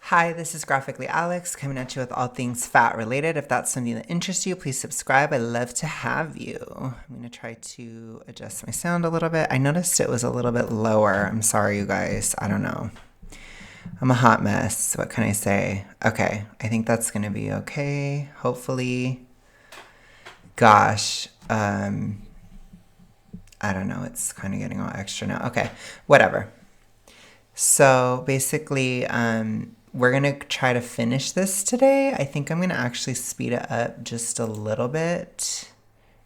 Hi, this is Graphically Alex coming at you with all things fat related. If that's something that interests you, please subscribe. I'd love to have you. I'm going to try to adjust my sound a little bit. I noticed it was a little bit lower. I'm sorry, you guys. I don't know. I'm a hot mess. What can I say? Okay, I think that's going to be okay. Hopefully. Gosh. I don't know. It's kind of getting all extra now. Okay, whatever. So basically, we're going to try to finish this today. I think I'm going to actually speed it up just a little bit,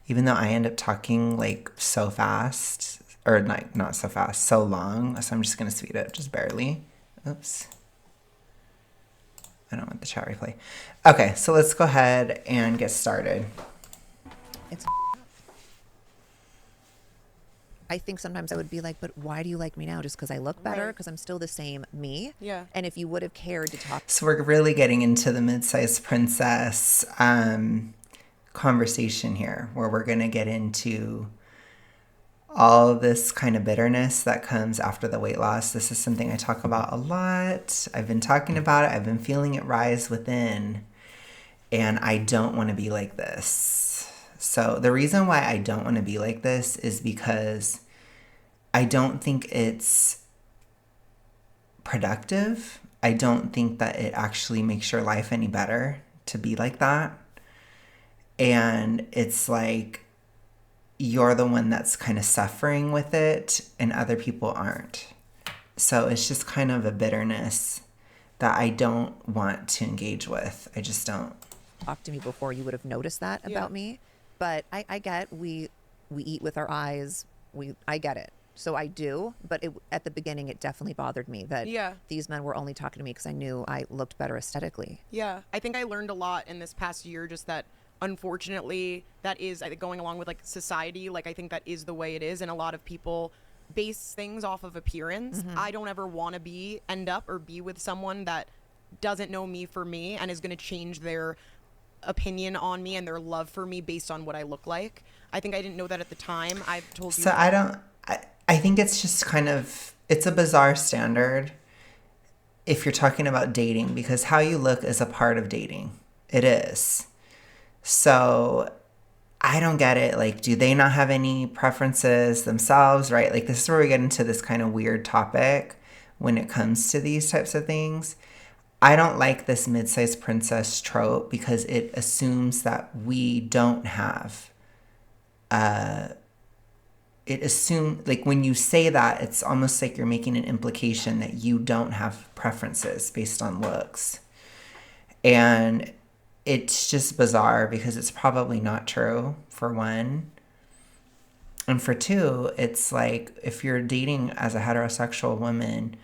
even though I end up talking like so fast, or like not so fast, so long. So I'm just going to speed it up just barely. Oops. I don't want the chat replay. Okay, so let's go ahead and get started. It's I think sometimes I would be like, but why do you like me now? Just because I look better? Right. Because I'm still the same me. Yeah. And if you would have cared to talk, So we're really getting into the mid-sized princess conversation here, where we're going to get into all this kind of bitterness that comes after the weight loss. This is something I talk about a lot. I've been talking about it. I've been feeling it rise within, and I don't want to be like this. So the reason why I don't want to be like this is because I don't think it's productive. I don't think that it actually makes your life any better to be like that. And it's like you're the one that's kind of suffering with it and other people aren't. So it's just kind of a bitterness that I don't want to engage with. I just don't. talk to me before, you would have noticed that Yeah. about me. But I get we eat with our eyes. I get it. So I do. But at the beginning, it definitely bothered me that Yeah. these men were only talking to me because I knew I looked better aesthetically. Yeah. I think I learned a lot in this past year, just that unfortunately, that is, I think, going along with like society. Like, I think that is the way it is. And a lot of people base things off of appearance. I don't ever want to end up or be with someone that doesn't know me for me and is going to change their opinion on me and their love for me based on what I look like. I think I didn't know that at the time. I've told you. So I think it's just kind of, it's a bizarre standard if you're talking about dating, because how you look is a part of dating. It is. So I don't get it. Like, do they not have any preferences themselves, right? Like, this is where we get into this kind of weird topic when it comes to these types of things. I don't like this mid-sized princess trope because it assumes that we don't have. It assumes, like, when you say that, it's almost like you're making an implication that you don't have preferences based on looks. And it's just bizarre because it's probably not true, for one. And for two, it's like if you're dating as a heterosexual woman,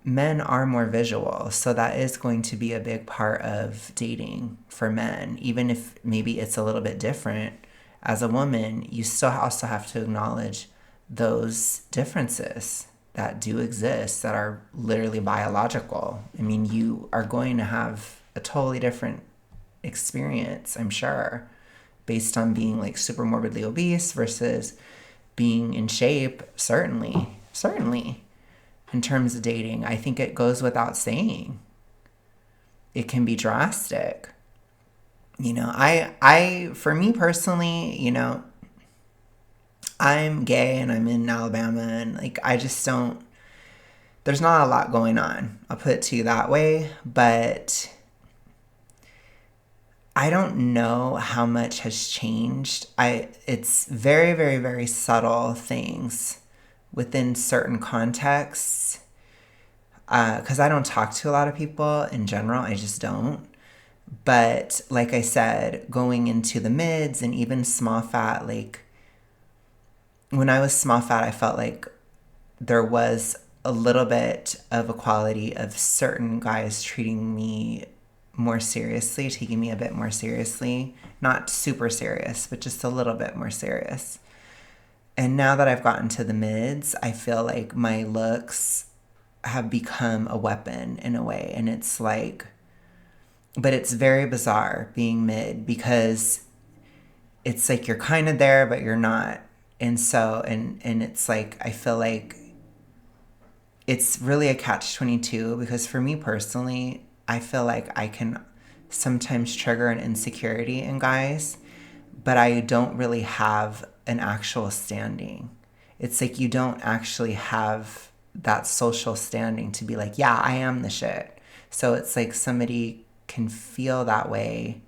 men are more visual. So that is going to be a big part of dating for men. Even if maybe it's a little bit different as a woman, you still also have to acknowledge those differences that do exist that are literally biological. I mean, you are going to have a totally different experience, I'm sure, based on being like super morbidly obese versus being in shape. Certainly. In terms of dating, I think it goes without saying. It can be drastic. You know, for me personally, you know, I'm gay and I'm in Alabama, and like, I just don't, there's not a lot going on. I'll put it to you that way. But I don't know how much has changed. It's very, very, very subtle things within certain contexts. Because I don't talk to a lot of people in general. I just don't. But like I said, going into the mids and even small fat, like when I was small fat, I felt like there was a little bit of equality of certain guys treating me more seriously, taking me a bit more seriously. Not super serious, but just a little bit more serious. And now that I've gotten to the mids, I feel like my looks have become a weapon in a way. And it's like, but it's very bizarre being mid because it's like you're kind of there, but you're not. And so, and it's like, I feel like it's really a catch-22 because for me personally, I feel like I can sometimes trigger an insecurity in guys, but I don't really have an actual standing. It's like you don't actually have that social standing to be like, yeah, I am the shit. So it's like somebody can feel that way.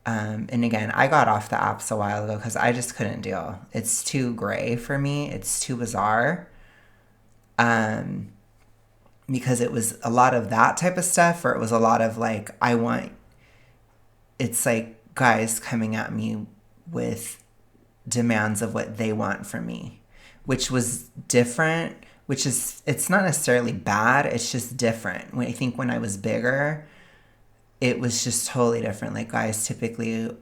And again, I got off the apps a while ago because I just couldn't deal. It's too gray for me. It's too bizarre. Because it was a lot of that type of stuff, or it was a lot of like, it's like guys coming at me with demands of what they want from me, which was different, it's not necessarily bad. It's just different. I think when I was bigger, it was just totally different. Like guys typically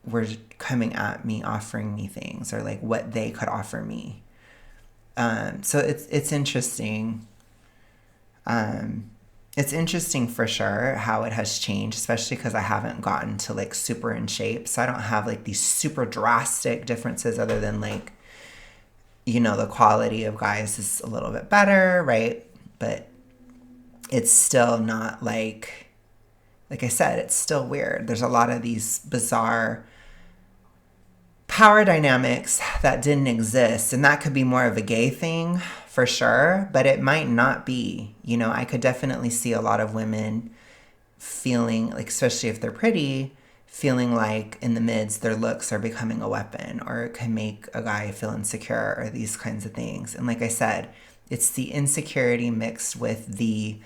were coming at me, offering me things or like what they could offer me. So it's interesting. It's interesting for sure how it has changed, especially because I haven't gotten to like super in shape. So I don't have like these super drastic differences other than like, the quality of guys is a little bit better, right? But it's still not like I said, it's still weird. There's a lot of these bizarre power dynamics that didn't exist. And that could be more of a gay thing for sure, but it might not be. I could definitely see a lot of women feeling like, especially if they're pretty, feeling like in the mids their looks are becoming a weapon, or it can make a guy feel insecure, or these kinds of things. And like I said, it's the insecurity mixed with the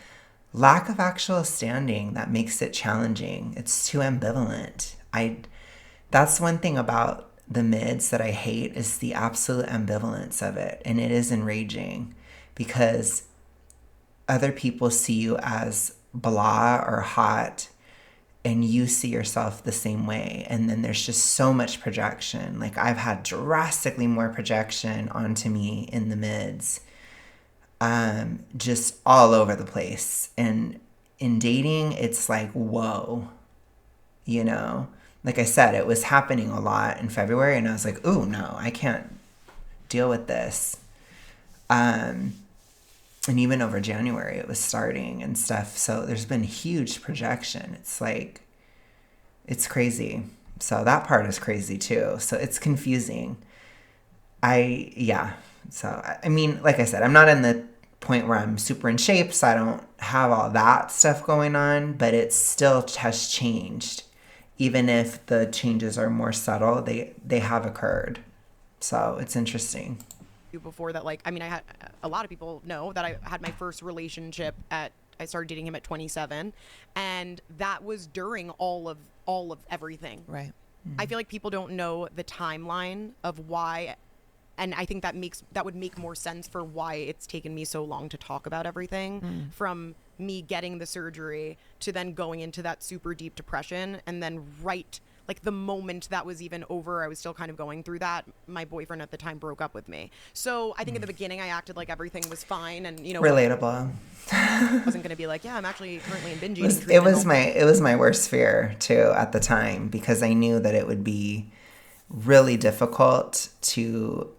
lack of actual standing that makes it challenging. It's too ambivalent. That's one thing about the mids that I hate, is the absolute ambivalence of it. And it is enraging because other people see you as blah or hot, and you see yourself the same way. And then there's just so much projection. Like I've had drastically more projection onto me in the mids, just all over the place. And in dating, it's like, whoa, like I said, it was happening a lot in February, and I was like, ooh, no, I can't deal with this. And even over January, it was starting and stuff. So there's been huge projection. It's like, it's crazy. So that part is crazy too. So it's confusing. So, I mean, like I said, I'm not in the point where I'm super in shape, so I don't have all that stuff going on, but it still has changed. Even if the changes are more subtle, they have occurred. So it's interesting. Before that, like, I mean, I had a lot of people know that I had my first relationship I started dating him at 27, and that was during all of everything. Right. Mm-hmm. I feel like people don't know the timeline of why, and I think that would make more sense for why it's taken me so long to talk about everything, from me getting the surgery to then going into that super deep depression, and then like the moment that was even over, I was still kind of going through that. My boyfriend at the time broke up with me. So I think at the beginning I acted like everything was fine, and relatable. Wasn't going to be like, yeah, I'm actually currently in binge eating. It was my worst fear too at the time, because I knew that it would be really difficult to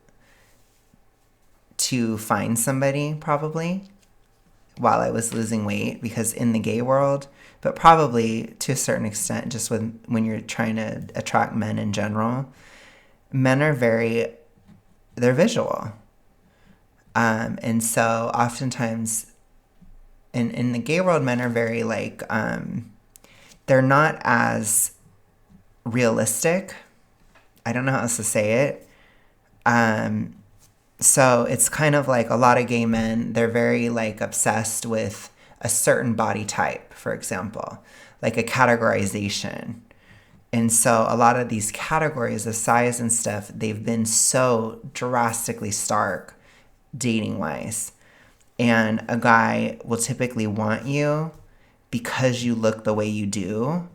find somebody probably while I was losing weight, because in the gay world, but probably to a certain extent just when you're trying to attract men in general, men are they're visual. And so oftentimes in the gay world, men are very like, they're not as realistic. I don't know how else to say it. So it's kind of like a lot of gay men, they're very like obsessed with a certain body type, for example, like a categorization. And so a lot of these categories of size and stuff, they've been so drastically stark dating wise. And a guy will typically want you because you look the way you do,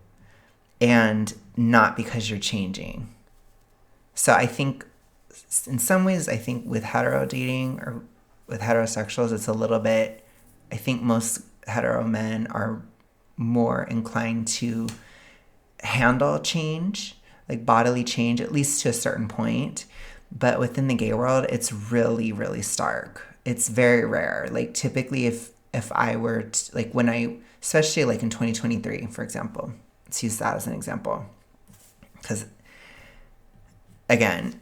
and not because you're changing. So I think in some ways, I think with hetero dating or with heterosexuals, it's a little bit, I think most hetero men are more inclined to handle change, like bodily change, at least to a certain point. But within the gay world, it's really, really stark. It's very rare. Like typically if I were to, like when I, especially like in 2023, for example, let's use that as an example. Because again,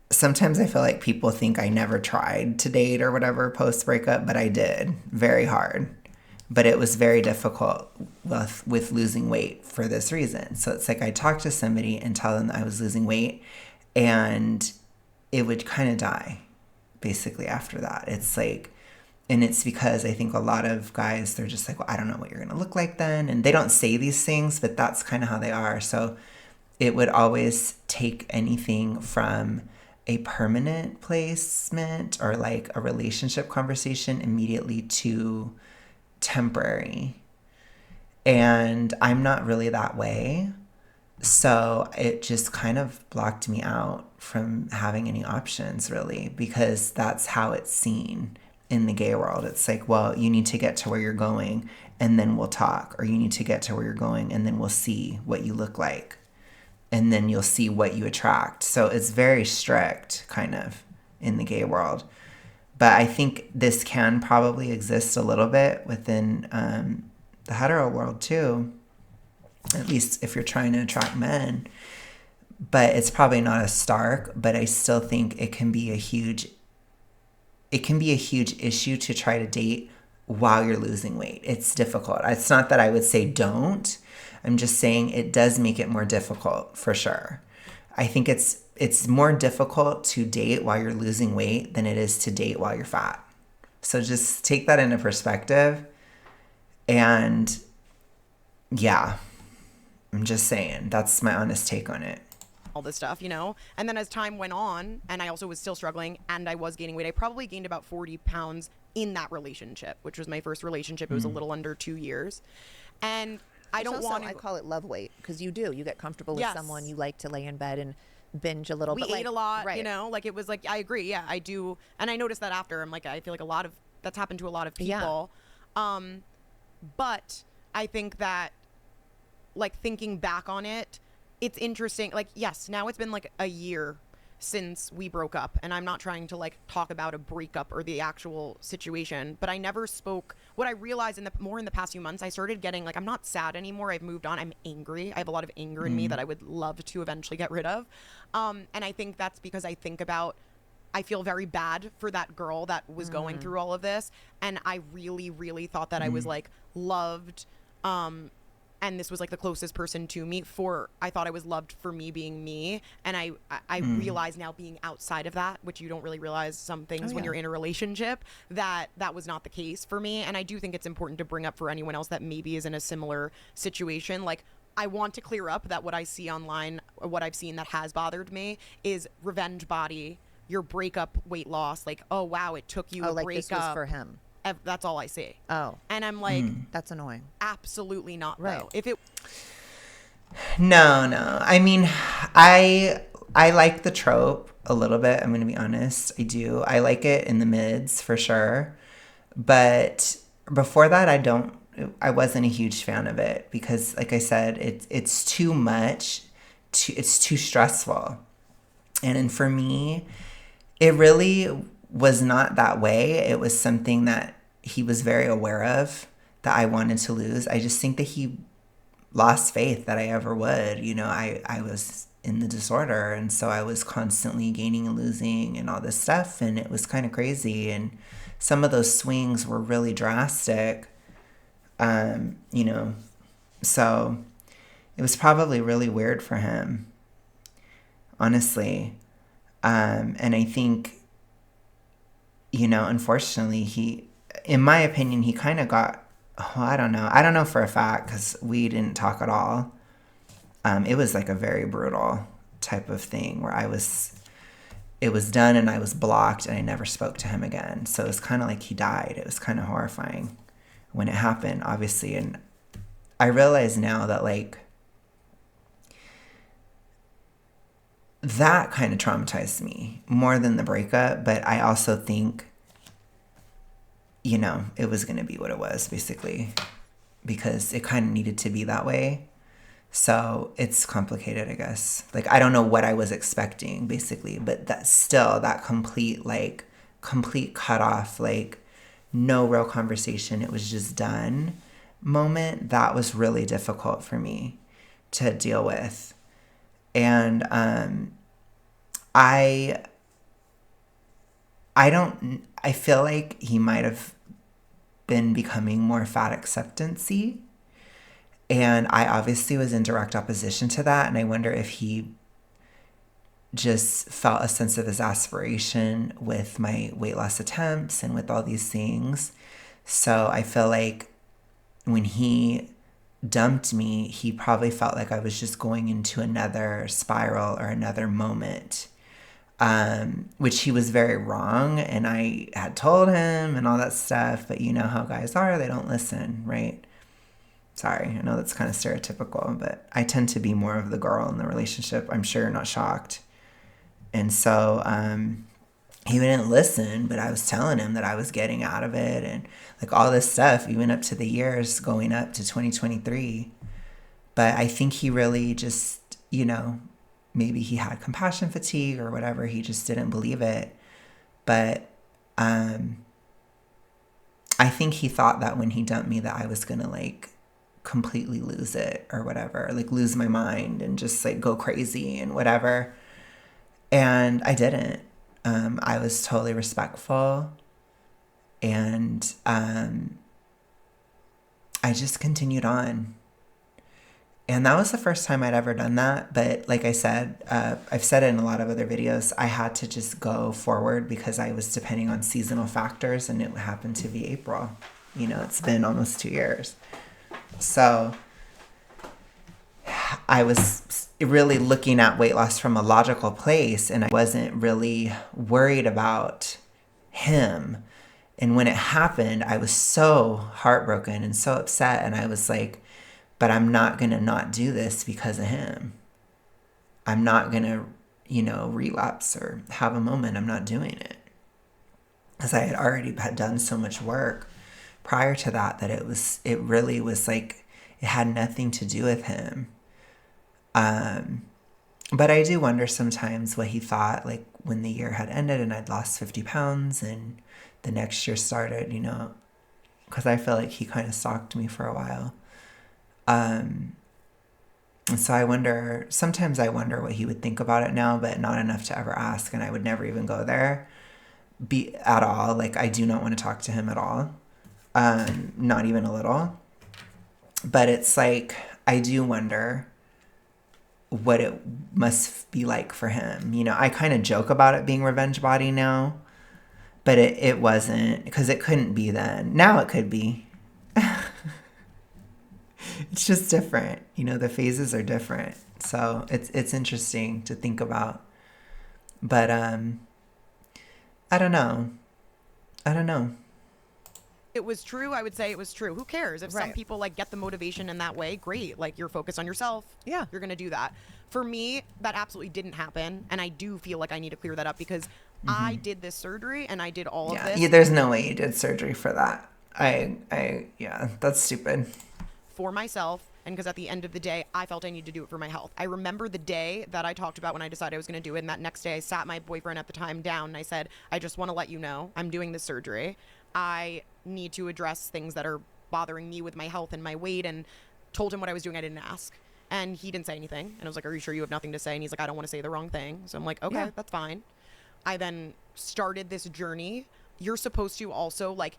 sometimes I feel like people think I never tried to date or whatever post breakup, but I did very hard. But it was very difficult with losing weight for this reason. So it's like I talk to somebody and tell them that I was losing weight, and it would kind of die basically after that. It's like, and it's because I think a lot of guys, they're just like, well, I don't know what you're going to look like then. And they don't say these things, but that's kind of how they are. So it would always take anything from a permanent placement or like a relationship conversation immediately to temporary. And I'm not really that way. So it just kind of blocked me out from having any options, really, because that's how it's seen in the gay world. It's like, well, you need to get to where you're going and then we'll talk, or you need to get to where you're going and then we'll see what you look like, and then you'll see what you attract. So it's very strict kind of in the gay world. But I think this can probably exist a little bit within the hetero world too, at least if you're trying to attract men. But it's probably not as stark, but I still think it can be a huge issue to try to date while you're losing weight. It's difficult. It's not that I would say don't. I'm just saying it does make it more difficult for sure. I think it's more difficult to date while you're losing weight than it is to date while you're fat. So just take that into perspective. And yeah, I'm just saying, that's my honest take on it. All this stuff, and then as time went on, and I also was still struggling and I was gaining weight, I probably gained about 40 pounds in that relationship, which was my first relationship. It was a little under 2 years. And I don't want to... I call it love weight, because you get comfortable with someone, you like to lay in bed and binge a little. We ate a lot, right. Like it was like, I agree. Yeah, I do. And I noticed that after, I'm like, I feel like a lot of that's happened to a lot of people. Yeah. But I think that, like, thinking back on it, it's interesting. Like, yes, now it's been like a year since we broke up, and I'm not trying to like talk about a breakup or the actual situation, but I never spoke. What I realized in the past few months, I started getting like, I'm not sad anymore. I've moved on. I'm angry. I have a lot of anger in me that I would love to eventually get rid of. And I think that's because I feel very bad for that girl that was going through all of this. And I really, really thought that I was like loved. And this was like the closest person to me I thought I was loved for me being me. And I realize now, being outside of that, which you don't really realize some things when you're in a relationship, that was not the case for me. And I do think it's important to bring up for anyone else that maybe is in a similar situation. Like, I want to clear up that what I see online, or what I've seen that has bothered me, is revenge body, your breakup weight loss. Like, oh wow, it took you a like breakup. This was for him. That's all I see. Oh. And I'm like, that's annoying. Absolutely not, right. Though. If it... No. I mean, I like the trope a little bit. I'm going to be honest. I do. I like it in the mids for sure. But before that, I wasn't a huge fan of it, because like I said, it's too much. It's too stressful. And for me, it really was not that way. It was something that he was very aware of, that I wanted to lose. I just think that he lost faith that I ever would. I was in the disorder, and so I was constantly gaining and losing and all this stuff, and it was kind of crazy. And some of those swings were really drastic, so it was probably really weird for him, honestly. And I think, unfortunately, in my opinion, he kind of got, I don't know for a fact, because we didn't talk at all. It was like a very brutal type of thing where it was done and I was blocked and I never spoke to him again. So it was kind of like he died. It was kind of horrifying when it happened, obviously. And I realize now that, like, that kind of traumatized me more than the breakup. But I also think, it was going to be what it was, basically, because it kind of needed to be that way. So it's complicated, I guess. Like, I don't know what I was expecting, basically, but that's still that complete, like, complete cutoff, like no real conversation, it was just done moment, that was really difficult for me to deal with. And I feel like he might have been becoming more fat acceptance-y. And I obviously was in direct opposition to that. And I wonder if he just felt a sense of exasperation with my weight loss attempts and with all these things. So I feel like when he dumped me, he probably felt like I was just going into another spiral or another moment, which he was very wrong. And I had told him and all that stuff, but you know how guys are, they don't listen, right? Sorry, I know that's kind of stereotypical, but I tend to be more of the girl in the relationship. I'm sure you're not shocked. And so he wouldn't listen, but I was telling him that I was getting out of it and like all this stuff, even up to the years going up to 2023. But I think he really just, you know, maybe he had compassion fatigue or whatever. He just didn't believe it. But I think he thought that when he dumped me that I was going to like completely lose it or whatever, like lose my mind and just like go crazy and whatever. And I didn't. I was totally respectful, and I just continued on. And that was the first time I'd ever done that. But like I said, I've said it in a lot of other videos, I had to just go forward because I was depending on seasonal factors, and it happened to be April. You know, it's been almost 2 years. So I was really looking at weight loss from a logical place, and I wasn't really worried about him. And when it happened, I was so heartbroken and so upset. And I was like, but I'm not going to not do this because of him. I'm not going to, you know, relapse or have a moment. I'm not doing it. Because I had already done so much work prior to that, that it really was like, it had nothing to do with him. But I do wonder sometimes what he thought, like when the year had ended and I'd lost 50 pounds and the next year started, you know, because I feel like he kind of stalked me for a while. And so sometimes I wonder what he would think about it now, but not enough to ever ask. And I would never even go there at all. Like I do not want to talk to him at all. Not even a little. But it's like, I do wonder what it must be like for him. You know, I kind of joke about it being revenge body now, but it wasn't, because it couldn't be then. Now it could be. It's just different. You know, the phases are different. So it's interesting to think about. But I don't know. It was true. I would say it was true. Who cares? If some Right. people like get the motivation in that way, great. Like you're focused on yourself. Yeah. You're going to do that. For me, that absolutely didn't happen. And I do feel like I need to clear that up because I did this surgery and I did all of this. Yeah, there's no way you did surgery for that. Yeah, that's stupid. For myself, and because at the end of the day, I felt I needed to do it for my health. I remember the day that I talked about when I decided I was going to do it, and that next day I sat my boyfriend at the time down and I said, I just want to let you know I'm doing this surgery. I need to address things that are bothering me with my health and my weight, and told him what I was doing. I didn't ask. And he didn't say anything. And I was like, are you sure you have nothing to say? And he's like, I don't want to say the wrong thing. So I'm like, okay, Yeah. that's fine. I then started this journey. You're supposed to also like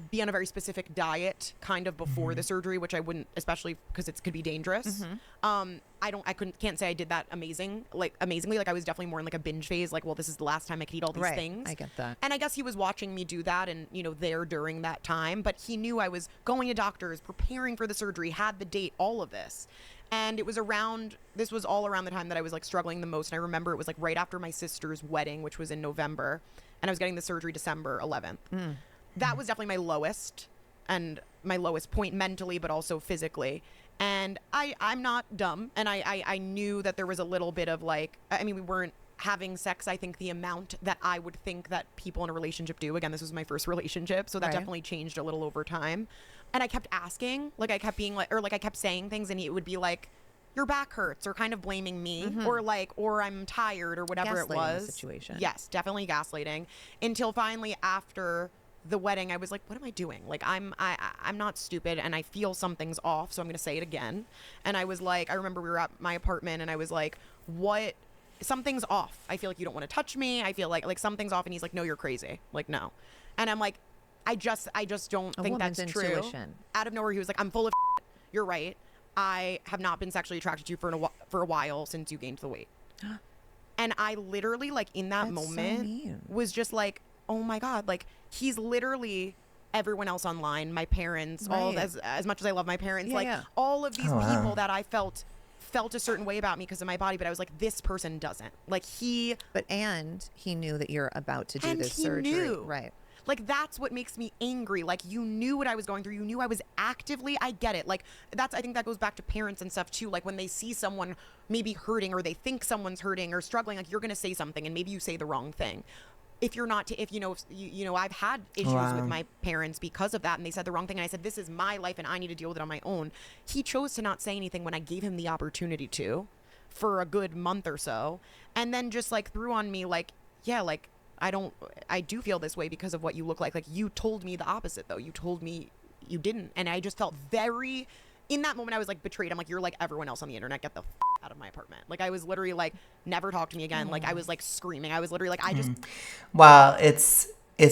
be on a very specific diet kind of before the surgery, which I wouldn't, especially because it could be dangerous. Can't say I did that amazingly. Like I was definitely more in like a binge phase. Like, well, this is the last time I could eat all these Right. things. I get that. And I guess he was watching me do that and, you know, there during that time, but he knew I was going to doctors, preparing for the surgery, had the date, all of this. And this was all around the time that I was like struggling the most. And I remember it was like right after my sister's wedding, which was in November, and I was getting the surgery December 11th. That was definitely my lowest point mentally, but also physically. And I'm not dumb. And I knew that there was a little bit of like, I mean, we weren't having sex, I think the amount that I would think that people in a relationship do. Again, this was my first relationship. So that Right. definitely changed a little over time. And I kept asking, like I kept being like, or like I kept saying things and he would be like, your back hurts, or kind of blaming me, or like, or I'm tired, or whatever it Gaslighting the was. situation. Yes, definitely gaslighting. Until finally after the wedding, I was like, what am I doing? Like, I'm not stupid, and I feel something's off, so I'm gonna say it again. And I was like, I remember we were at my apartment, and I was like, what? Something's off. I feel like you don't want to touch me. I feel like something's off. And he's like, no, you're crazy. Like, no. And I'm like, I just don't think that's true. Intuition. Out of nowhere, he was like, I'm full of shit. You're right. I have not been sexually attracted to you for a while since you gained the weight. And I literally, like, in that That's so moment mean. was just like, oh my God, like, he's literally everyone else online, my parents, all Right. as much as I love my parents, Yeah, like yeah. all of these Oh, wow. people that I felt a certain way about me because of my body, but I was like, this person doesn't. Like, And he knew that you're about to do and this he surgery. knew. Right. Like, that's what makes me angry. Like, you knew what I was going through. You knew I was actively, I get it. Like, I think that goes back to parents and stuff too. Like, when they see someone maybe hurting, or they think someone's hurting or struggling, like, you're going to say something and maybe you say the wrong thing. If you're not, if you know, I've had issues Wow. with my parents because of that, and they said the wrong thing, and I said, this is my life and I need to deal with it on my own. He chose to not say anything when I gave him the opportunity to, for a good month or so, and then just like threw on me like, yeah, like, I do feel this way because of what you look like. Like, you told me the opposite, though. You told me you didn't. And I just felt in that moment, I was like betrayed. I'm like, you're like everyone else on the internet. Get the out of my apartment. Like, I was literally like, never talk to me again. Like, I was like screaming. I was literally like, I just, Well, it's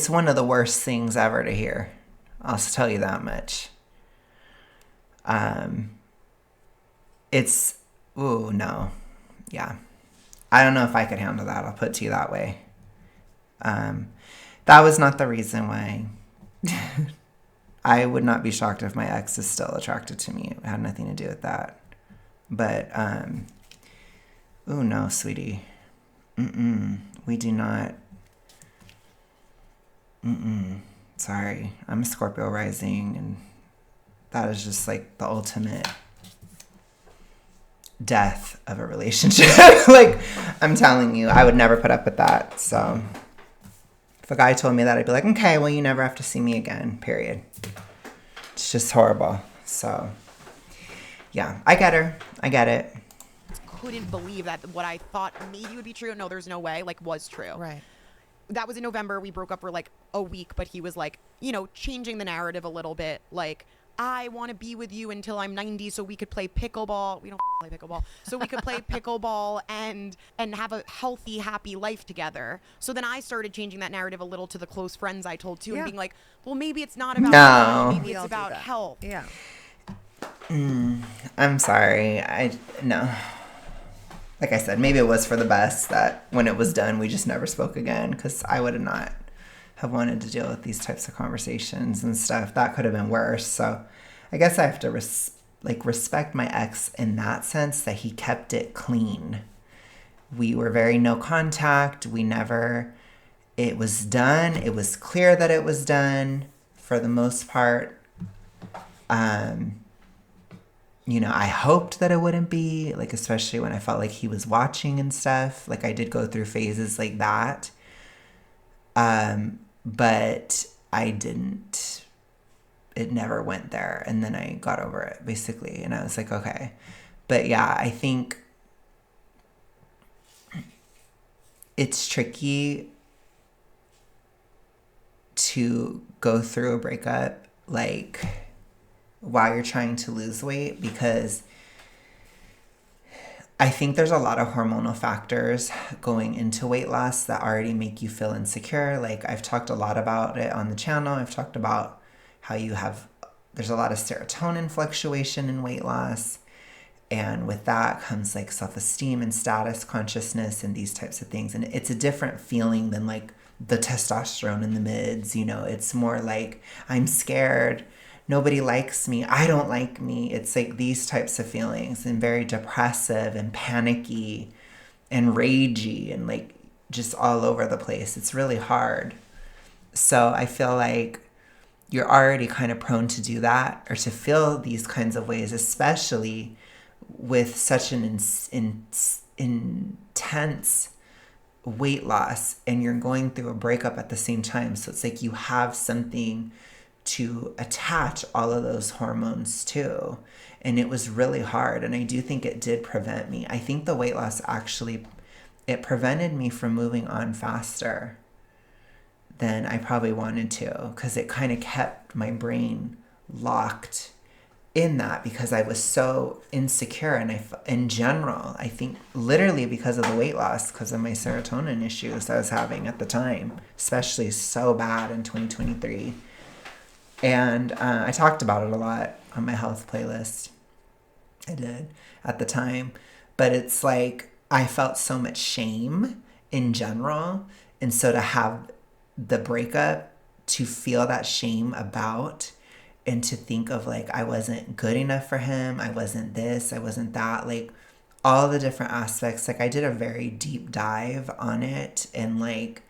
one of the worst things ever to hear. I'll just tell you that much. It's, ooh, no. Yeah. I don't know if I could handle that. I'll put it to you that way. That was not the reason why. I would not be shocked if my ex is still attracted to me. It had nothing to do with that. But, ooh, no, sweetie. We do not. Sorry. I'm a Scorpio rising, and that is just like the ultimate death of a relationship. Like, I'm telling you, I would never put up with that. So if a guy told me that, I'd be like, okay, well, you never have to see me again, period. It's just horrible. So yeah, I get her. I get it. couldn't believe that what I thought maybe would be true. No, there's no way, like, was true. Right. That was in November. We broke up for like a week, but he was like, changing the narrative a little bit. Like, I want to be with you until I'm 90 so we could play pickleball. We don't play pickleball. So we could play pickleball and have a healthy, happy life together. So then I started changing that narrative a little to the close friends I told too, and being like, well, maybe it's not about money, maybe We it's all do about that. health. Yeah. I'm sorry. No. Like I said, maybe it was for the best that when it was done, we just never spoke again, because I would have not have wanted to deal with these types of conversations and stuff. That could have been worse. So I guess I have to respect my ex in that sense, that he kept it clean. We were very no contact. It was done. It was clear that it was done for the most part. I hoped that it wouldn't be, like, especially when I felt like he was watching and stuff. Like, I did go through phases like that. But I didn't. It never went there. And then I got over it, basically. And I was like, okay. But yeah, I think it's tricky to go through a breakup, like, while you're trying to lose weight, because I think there's a lot of hormonal factors going into weight loss that already make you feel insecure. Like, I've talked a lot about it on the channel. I've talked about how there's a lot of serotonin fluctuation in weight loss. And with that comes like self-esteem and status consciousness and these types of things. And it's a different feeling than like the testosterone in the mids. It's more like, I'm scared. Nobody likes me. I don't like me. It's like these types of feelings, and very depressive and panicky and ragey and like just all over the place. It's really hard. So I feel like you're already kind of prone to do that, or to feel these kinds of ways, especially with such an intense weight loss, and you're going through a breakup at the same time. So it's like you have something to attach all of those hormones to. And it was really hard. And I do think it did prevent me. I think the weight loss actually, it prevented me from moving on faster than I probably wanted to, because it kind of kept my brain locked in that, because I was so insecure. And in general, I think literally because of the weight loss, because of my serotonin issues I was having at the time, especially so bad in 2023. And I talked about it a lot on my health playlist. I did at the time. But it's like I felt so much shame in general. And so to have the breakup, to feel that shame about, and to think of like I wasn't good enough for him, I wasn't this, I wasn't that, like all the different aspects. Like I did a very deep dive on it, and like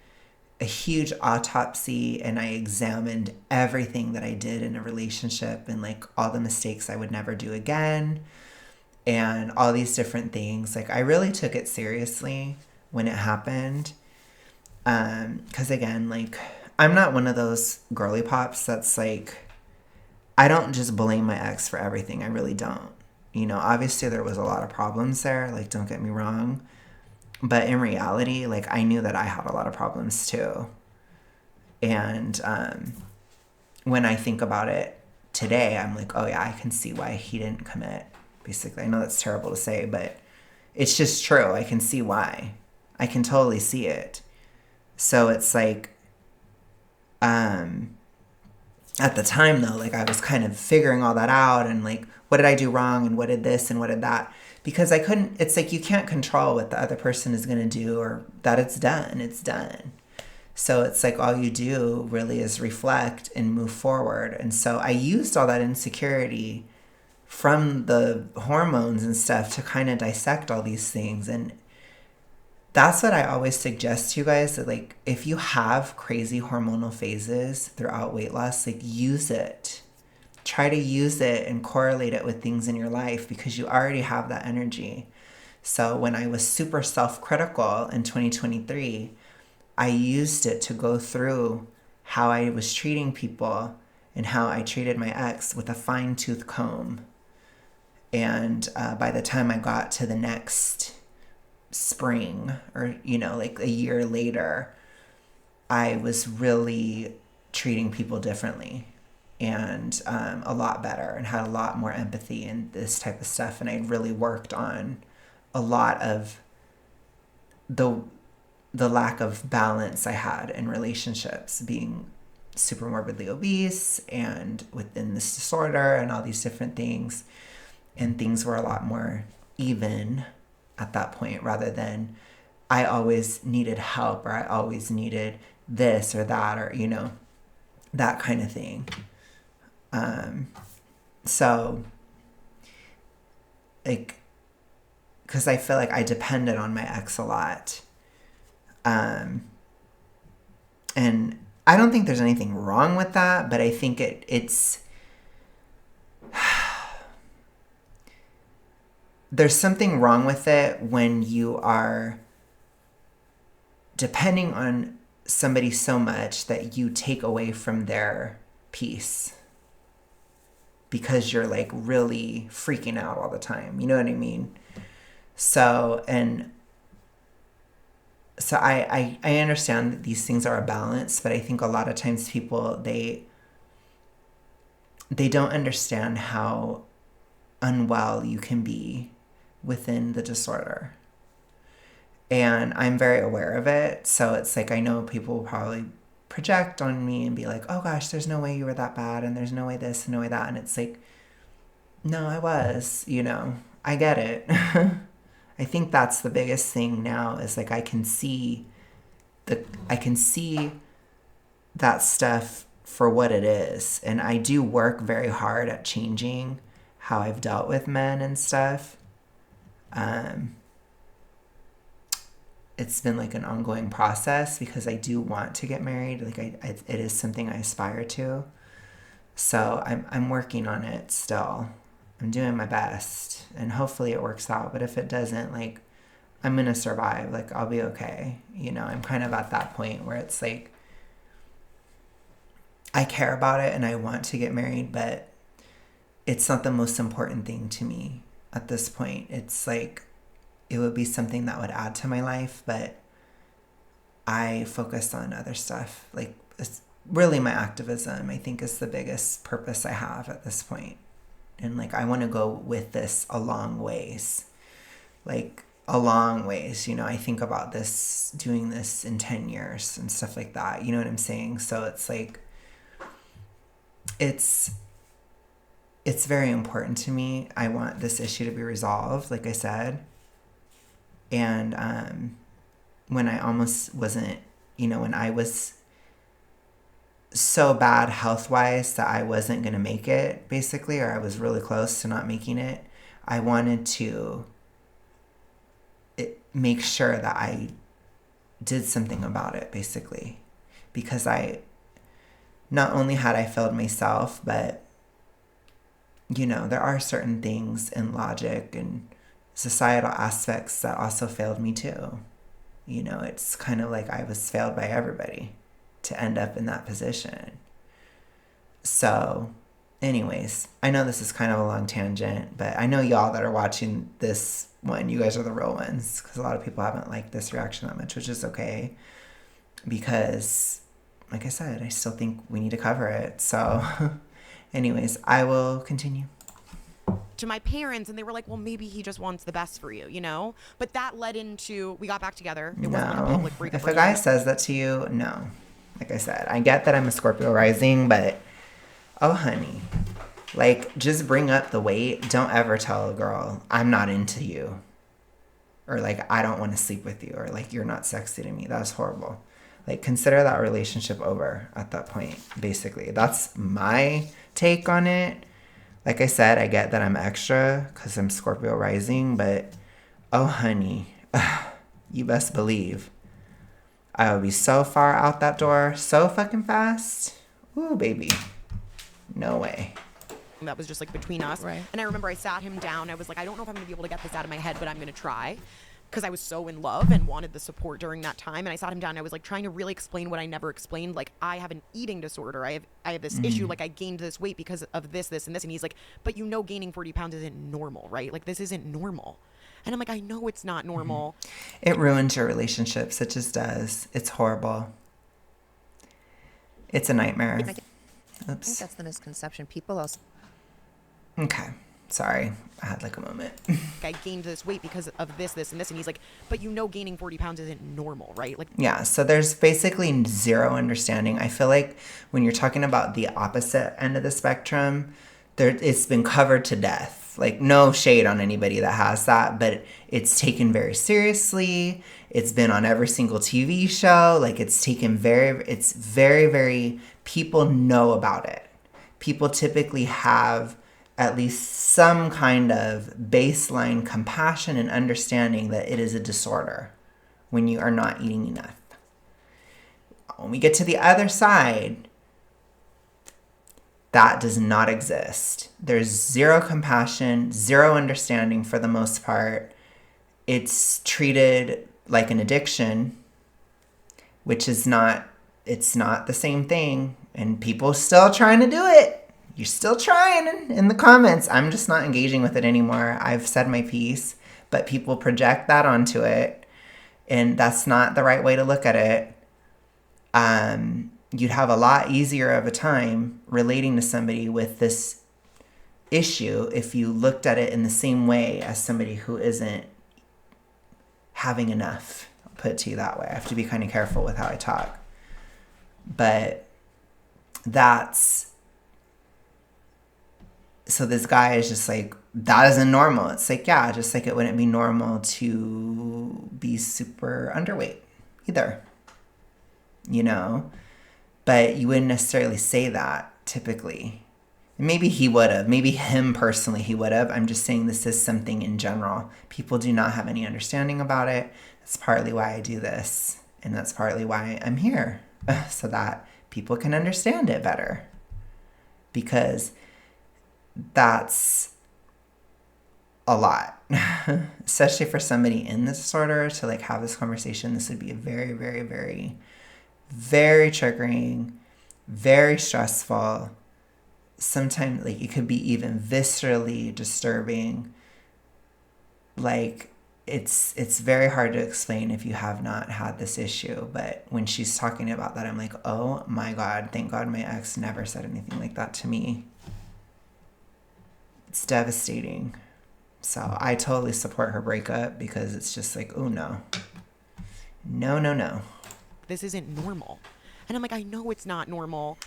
a huge autopsy, and I examined everything that I did in a relationship, and like all the mistakes I would never do again, and all these different things. Like I really took it seriously when it happened. 'Cause again, like I'm not one of those girly pops that's like, I don't just blame my ex for everything. I really don't. You know, obviously there was a lot of problems there, like don't get me wrong. But in reality, like I knew that I had a lot of problems too. And when I think about it today, I'm like, oh yeah, I can see why he didn't commit. Basically, I know that's terrible to say, but it's just true. I can see why. I can totally see it. So it's like, at the time though, like I was kind of figuring all that out, and like, what did I do wrong, and what did this and what did that? Because I couldn't, it's like you can't control what the other person is going to do, or that it's done. So it's like all you do really is reflect and move forward. And so I used all that insecurity from the hormones and stuff to kind of dissect all these things. And that's what I always suggest to you guys, that like if you have crazy hormonal phases throughout weight loss, like use it. Try to use it and correlate it with things in your life, because you already have that energy. So when I was super self-critical in 2023, I used it to go through how I was treating people and how I treated my ex with a fine-tooth comb. And by the time I got to the next spring, or you know, like a year later, I was really treating people differently, and a lot better, and had a lot more empathy and this type of stuff. And I really worked on a lot of the lack of balance I had in relationships, being super morbidly obese and within this disorder and all these different things. And things were a lot more even at that point, rather than I always needed help, or I always needed this or that, or, you know, that kind of thing. So like, because I feel like I depended on my ex a lot. And I don't think there's anything wrong with that, but I think it's there's something wrong with it when you are depending on somebody so much that you take away from their peace, because you're like really freaking out all the time. You know what I mean? So I understand that these things are a balance, but I think a lot of times people, they don't understand how unwell you can be within the disorder. And I'm very aware of it. So it's like, I know people will probably project on me and be like, oh gosh, there's no way you were that bad, and there's no way this and no way that. And it's like, no, I was, you know, I get it. I think that's the biggest thing now, is like I can see that stuff for what it is. And I do work very hard at changing how I've dealt with men and stuff. It's been like an ongoing process, because I do want to get married. Like it is something I aspire to. So I'm working on it still. I'm doing my best, and hopefully it works out. But if it doesn't, like, I'm going to survive. Like, I'll be okay. You know, I'm kind of at that point where it's like, I care about it and I want to get married, but it's not the most important thing to me at this point. It's like, it would be something that would add to my life, but I focus on other stuff. Like, it's really my activism, I think, is the biggest purpose I have at this point. And like, I want to go with this a long ways. Like, a long ways, you know. I think about this, doing this in 10 years and stuff like that. You know what I'm saying? So it's like, it's very important to me. I want this issue to be resolved, like I said. And when I almost wasn't, you know, when I was so bad health-wise that I wasn't going to make it, basically, or I was really close to not making it, I wanted to make sure that I did something about it, basically. Because not only had I failed myself, but, you know, there are certain things in logic and societal aspects that also failed me too. You know, it's kind of like I was failed by everybody to end up in that position. So, anyways, I know this is kind of a long tangent, but I know y'all that are watching this one, you guys are the real ones, because a lot of people haven't liked this reaction that much, which is okay, because, like I said, I still think we need to cover it. So, anyways, I will continue. To my parents, and they were like, well, maybe he just wants the best for you, you know? But that led into, we got back together. It wasn't like a public breakup. If a guy says that to you, no. Like I said, I get that I'm a Scorpio rising, but, oh, honey, like, just bring up the weight. Don't ever tell a girl, I'm not into you. Or, like, I don't want to sleep with you. Or, like, you're not sexy to me. That's horrible. Like, consider that relationship over at that point, basically. That's my take on it. Like I said, I get that I'm extra because I'm Scorpio rising, but, oh, honey, you best believe I will be so far out that door so fucking fast. Ooh, baby. No way. That was just like between us. Right. And I remember I sat him down. I was like, I don't know if I'm going to be able to get this out of my head, but I'm going to try. Because I was so in love and wanted the support during that time. And I sat him down and I was like trying to really explain what I never explained. Like, I have an eating disorder. I have this issue. Like, I gained this weight because of this, and this. And he's like, but you know, gaining 40 pounds isn't normal, right? Like, this isn't normal. And I'm like, I know it's not normal. It ruins your relationships. It just does. It's horrible. It's a nightmare. I think Oops. that's the misconception. People also. Okay. Sorry. I had like a moment. I gained this weight because of this, and this. And he's like, but you know, gaining 40 pounds isn't normal, right? Like, Yeah, so there's basically zero understanding. I feel like when you're talking about the opposite end of the spectrum, it's been covered to death. Like, no shade on anybody that has that, but it's taken very seriously. It's been on every single TV show. Like, it's very, very, people know about it. People typically have at least some kind of baseline compassion and understanding that it is a disorder when you are not eating enough. When we get to the other side, that does not exist. There's zero compassion, zero understanding for the most part. It's treated like an addiction, which is not, it's not the same thing. And people still trying to do it. You're still trying in the comments. I'm just not engaging with it anymore. I've said my piece, but people project that onto it. And that's not the right way to look at it. You'd have a lot easier of a time relating to somebody with this issue if you looked at it in the same way as somebody who isn't having enough. I'll put it to you that way. I have to be kind of careful with how I talk. But so this guy is just like, that isn't normal. It's like, yeah, just like it wouldn't be normal to be super underweight either, you know? But you wouldn't necessarily say that typically. And maybe he would have. Maybe him personally, he would have. I'm just saying this is something in general. People do not have any understanding about it. That's partly why I do this. And that's partly why I'm here. So that people can understand it better. Because that's a lot. Especially for somebody in this disorder to like have this conversation. This would be a very, very, very, very triggering, very stressful. Sometimes, like, it could be even viscerally disturbing. Like, it's very hard to explain if you have not had this issue. But when she's talking about that, I'm like, oh my God, thank God my ex never said anything like that to me. It's devastating. So I totally support her breakup because it's just like, oh no. No, no, no. This isn't normal. And I'm like, I know it's not normal.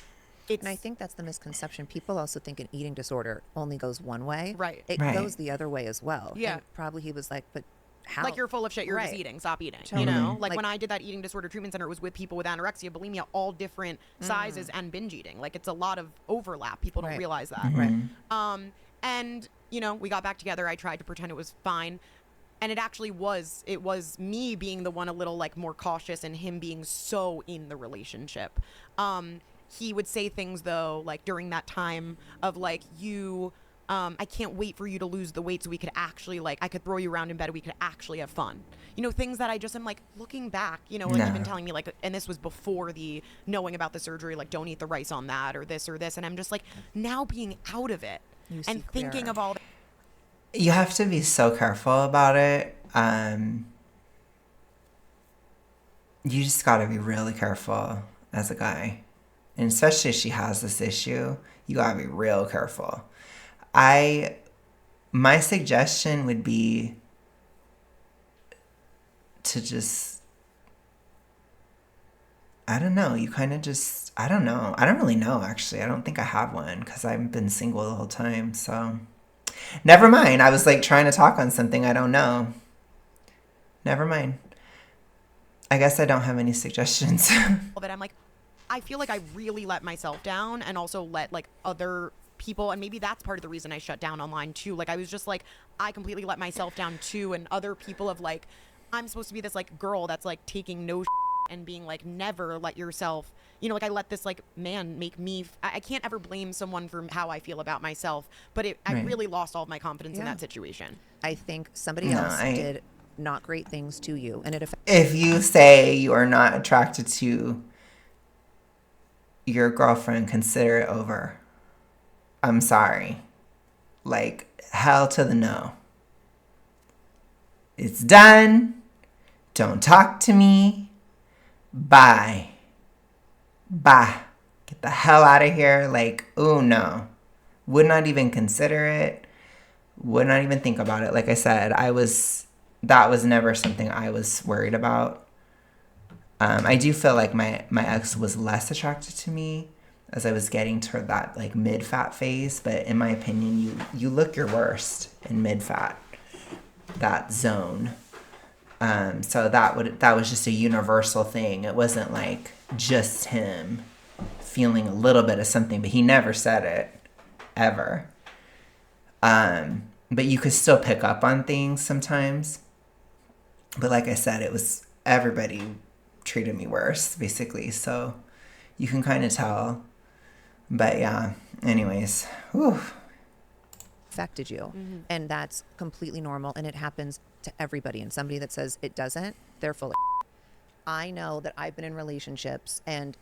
And I think that's the misconception. People also think an eating disorder only goes one way. Right. It Right. goes the other way as well. Yeah. And probably he was like, but how? Like, you're full of shit. You're just Right. eating. Stop eating. Totally. You know, like Like- when I did that eating disorder treatment center, it was with people with anorexia, bulimia, all different sizes, and binge eating. Like, it's a lot of overlap. People don't Right. realize that. Right. And you know, we got back together. I tried to pretend it was fine, and it actually was. It was me being the one a little like more cautious, and him being so in the relationship. He would say things though, like during that time of like, you. I can't wait for you to lose the weight so we could actually, like, I could throw you around in bed. We could actually have fun. You know, things that I just am like, looking back, you know, like No. you've been telling me, like, and this was before the knowing about the surgery, like, don't eat the rice on that or this or this. And I'm just like, now being out of it You see and thinking clearer. of all that. You have to be so careful about it. You just got to be really careful as a guy. And especially if she has this issue, you got to be real careful. My suggestion would be to just, I don't know, you kind of just, I don't know. I don't really know, actually. I don't think I have one because I've been single the whole time. So, never mind. I was like trying to talk on something I don't know. Never mind. I guess I don't have any suggestions. That I'm like, I feel like I really let myself down and also let like other people, and maybe that's part of the reason I shut down online too. Like, I was just like, I completely let myself down too, and other people of like, I'm supposed to be this like girl that's like taking no and being like, never let yourself, you know, like I let this like man make me I can't ever blame someone for how I feel about myself, but I Right. really lost all of my confidence in Yeah. that situation. I think somebody No, else did not great things to you, and it affected. If you say you are not attracted to your girlfriend, consider it over. I'm sorry. Like, hell to the no. It's done. Don't talk to me. Bye. Bye. Get the hell out of here. Like, oh no. Would not even consider it. Would not even think about it. Like I said, that was never something I was worried about. I do feel like my ex was less attracted to me as I was getting toward that like mid-fat phase. But in my opinion, you look your worst in mid-fat, that zone. So that was just a universal thing. It wasn't like just him feeling a little bit of something, but he never said it ever. But you could still pick up on things sometimes. But like I said, it was everybody treated me worse, basically. So you can kind of tell. But yeah, anyways. Whew. affected you. And that's completely normal, and it happens to everybody. And somebody that says it doesn't, they're full of I know that I've been in relationships, and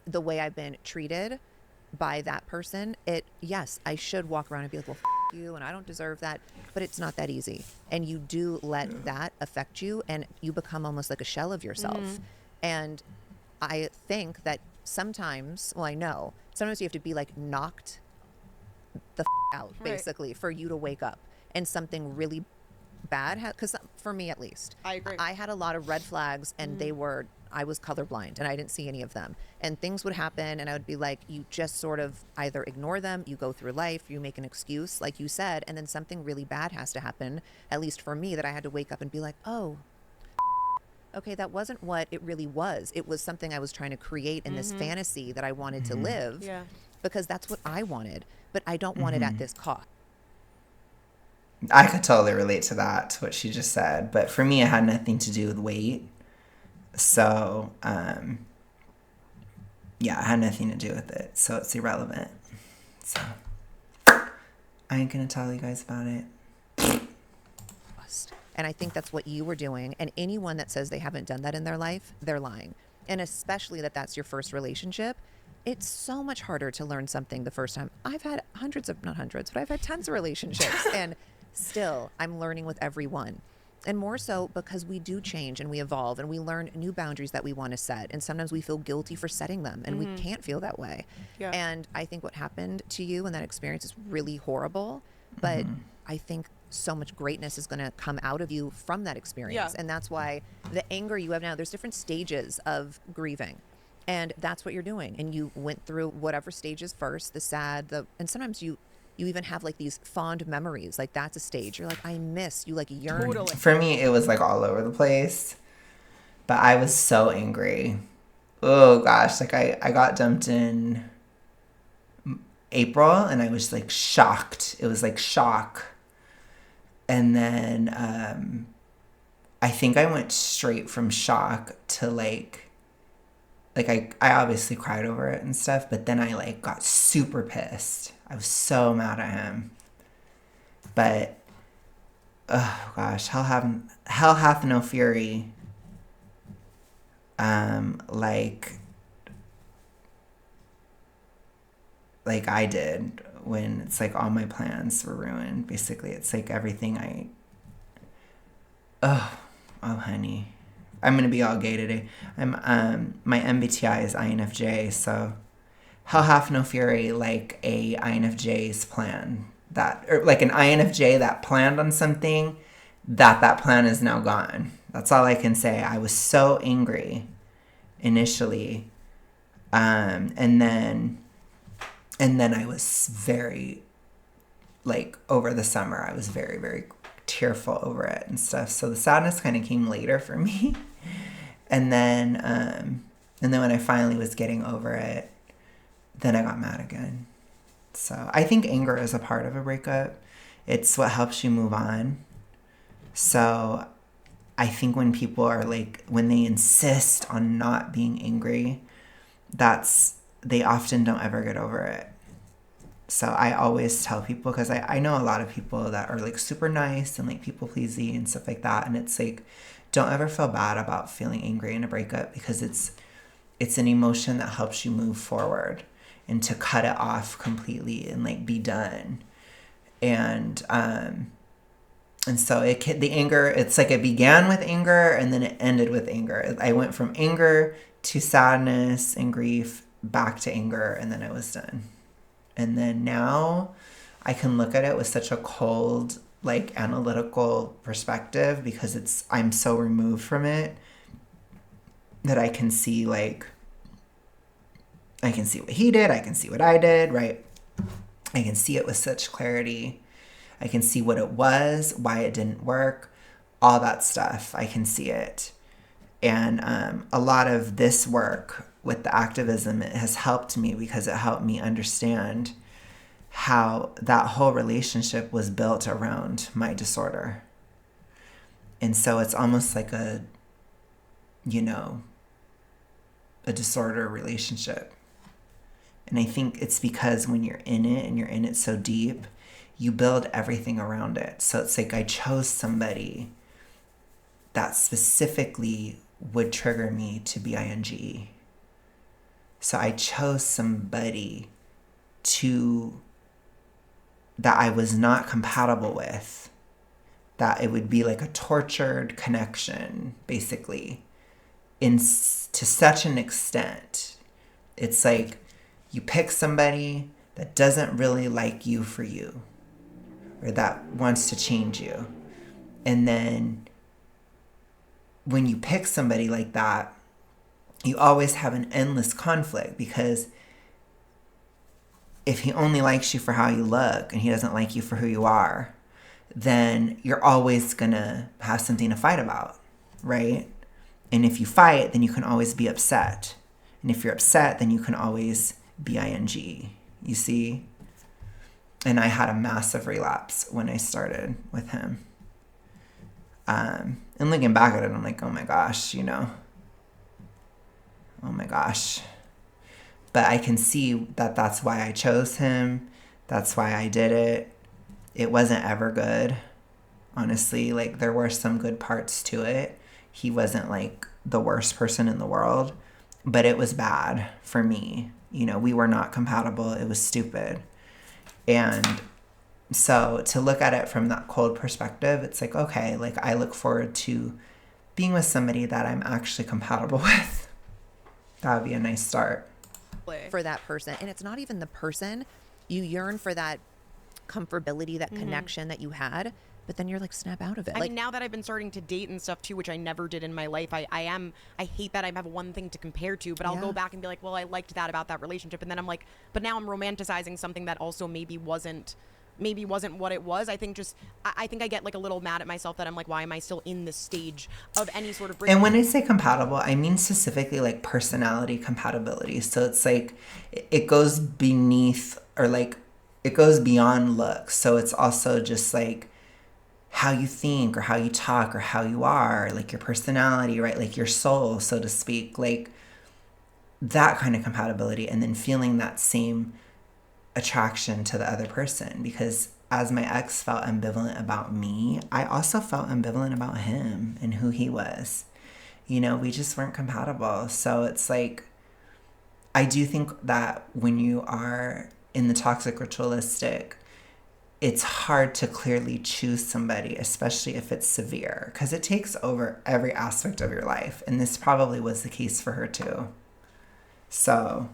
the way I've been treated by that person, yes, I should walk around and be like, well, you, and I don't deserve that, but it's not that easy. And you do let that affect you, and you become almost like a shell of yourself. And I think that sometimes, well, I know sometimes you have to be like knocked the out, Right. basically, for you to wake up, and something really bad, because for me at least, I agree. I had a lot of red flags, and I was colorblind, and I didn't see any of them, and things would happen, and I would be like, you just sort of either ignore them, you go through life, you make an excuse like you said, and then something really bad has to happen, at least for me, that I had to wake up and be like, oh, okay, that wasn't what it really was. It was something I was trying to create in this fantasy that I wanted to live, Yeah. because that's what I wanted, but I don't want it at this cost. I could totally relate to that, to what she just said. But for me, it had nothing to do with weight. So, yeah, it had nothing to do with it. So it's irrelevant. So, I ain't going to tell you guys about it. And I think that's what you were doing. And anyone that says they haven't done that in their life, they're lying. And especially that that's your first relationship. it's so much harder to learn something the first time. I've had not hundreds, but I've had tons of relationships and still I'm learning with every one. And more so because we do change and we evolve and we learn new boundaries that we want to set. And sometimes we feel guilty for setting them and we can't feel that way. Yeah. And I think what happened to you in that experience is really horrible. But I think so much greatness is going to come out of you from that experience. Yeah. And that's why the anger you have now, there's different stages of grieving. And that's what you're doing. And you went through whatever stages first, the sad, and sometimes you even have like these fond memories. Like that's a stage. You're like, I miss you, like yearn. Totally. For me, it was like all over the place. But I was so angry. Oh gosh, like I got dumped in April and I was like shocked. It was like shock. And then I think I went straight from shock to like I obviously cried over it and stuff, but then I like got super pissed. I was so mad at him. But oh gosh, hell hath no fury. Like I did when it's like all my plans were ruined. Basically, it's like everything oh honey. I'm gonna be all gay today. My MBTI is INFJ, so hell hath no fury, like a INFJ's plan or like an INFJ that planned on something that plan is now gone. That's all I can say. I was so angry initially, and then I was very like over the summer. I was very, very tearful over it and stuff. So the sadness kind of came later for me. And then when I finally was getting over it, then I got mad again. So I think anger is a part of a breakup. It's what helps you move on. So I think when people are like, when they insist on not being angry, they often don't ever get over it. So I always tell people, because I know a lot of people that are like super nice and like people pleasing and stuff like that. And it's like, don't ever feel bad about feeling angry in a breakup, because it's an emotion that helps you move forward and to cut it off completely and like be done. And so the anger, it's like it began with anger and then it ended with anger. I went from anger to sadness and grief back to anger, and then I was done. And then now I can look at it with such a cold, like analytical perspective, because I'm so removed from it that I can see what he did. I can see what I did, right? I can see it with such clarity. I can see what it was, why it didn't work, all that stuff. I can see it. And a lot of this work with the activism, it has helped me, because it helped me understand how that whole relationship was built around my disorder. And so it's almost like a disorder relationship. And I think it's because when you're in it and you're in it so deep, you build everything around it. So it's like I chose somebody that specifically would trigger me to be INGE. So I chose somebody that I was not compatible with, that it would be like a tortured connection, basically, to such an extent. It's like you pick somebody that doesn't really like you for you, or that wants to change you. And then when you pick somebody like that, you always have an endless conflict, because if he only likes you for how you look and he doesn't like you for who you are, then you're always going to have something to fight about, right? And if you fight, then you can always be upset. And if you're upset, then you can always be ING, you see? And I had a massive relapse when I started with him. And looking back at it, I'm like, oh my gosh, oh my gosh. But I can see that that's why I chose him. That's why I did it. It wasn't ever good, honestly. Like, there were some good parts to it. He wasn't like the worst person in the world, but it was bad for me. You know, we were not compatible. It was stupid. And so to look at it from that cold perspective, it's like, okay, like I look forward to being with somebody that I'm actually compatible with. That would be a nice start. For that person. And it's not even the person. You yearn for that comfortability, that connection that you had, but then you're like, snap out of it. I mean, now that I've been starting to date and stuff too, which I never did in my life, I hate that I have one thing to compare to, but I'll go back and be like, well, I liked that about that relationship. And then I'm like, but now I'm romanticizing something that also maybe wasn't what it was. I think I think I get like a little mad at myself that I'm like, why am I still in this stage of any sort of breakup? And when I say compatible, I mean specifically like personality compatibility. So it's like it goes beneath, or like it goes beyond looks. So it's also just like how you think or how you talk or how you are, like your personality, right? Like your soul, so to speak, like that kind of compatibility, and then feeling that same attraction to the other person. Because as my ex felt ambivalent about me, I also felt ambivalent about him and who he was. You know, we just weren't compatible. So it's like, I do think that when you are in the toxic ritualistic, it's hard to clearly choose somebody, especially if it's severe, because it takes over every aspect of your life. And this probably was the case for her too. So,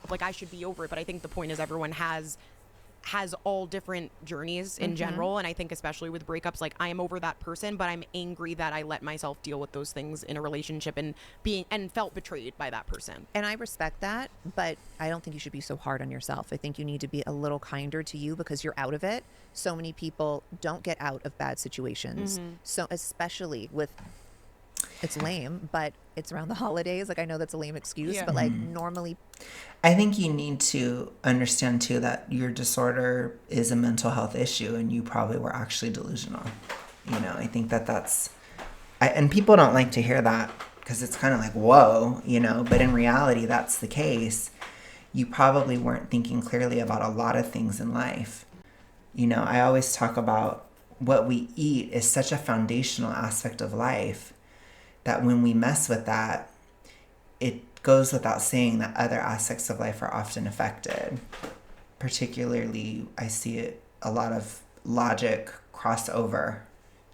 like, I should be over it, but I think the point is everyone has all different journeys in general, and I think especially with breakups, like I am over that person, but I'm angry that I let myself deal with those things in a relationship and felt betrayed by that person. And I respect that, but I don't think you should be so hard on yourself. I think you need to be a little kinder to you because you're out of it. So many people don't get out of bad situations. So especially with, it's lame, but it's around the holidays. Like, I know that's a lame excuse, but like normally. I think you need to understand too that your disorder is a mental health issue, and you probably were actually delusional. You know, I think and people don't like to hear that because it's kind of like, whoa, you know, but in reality, that's the case. You probably weren't thinking clearly about a lot of things in life. You know, I always talk about what we eat is such a foundational aspect of life that when we mess with that, it goes without saying that other aspects of life are often affected. Particularly, I see it, a lot of logic cross over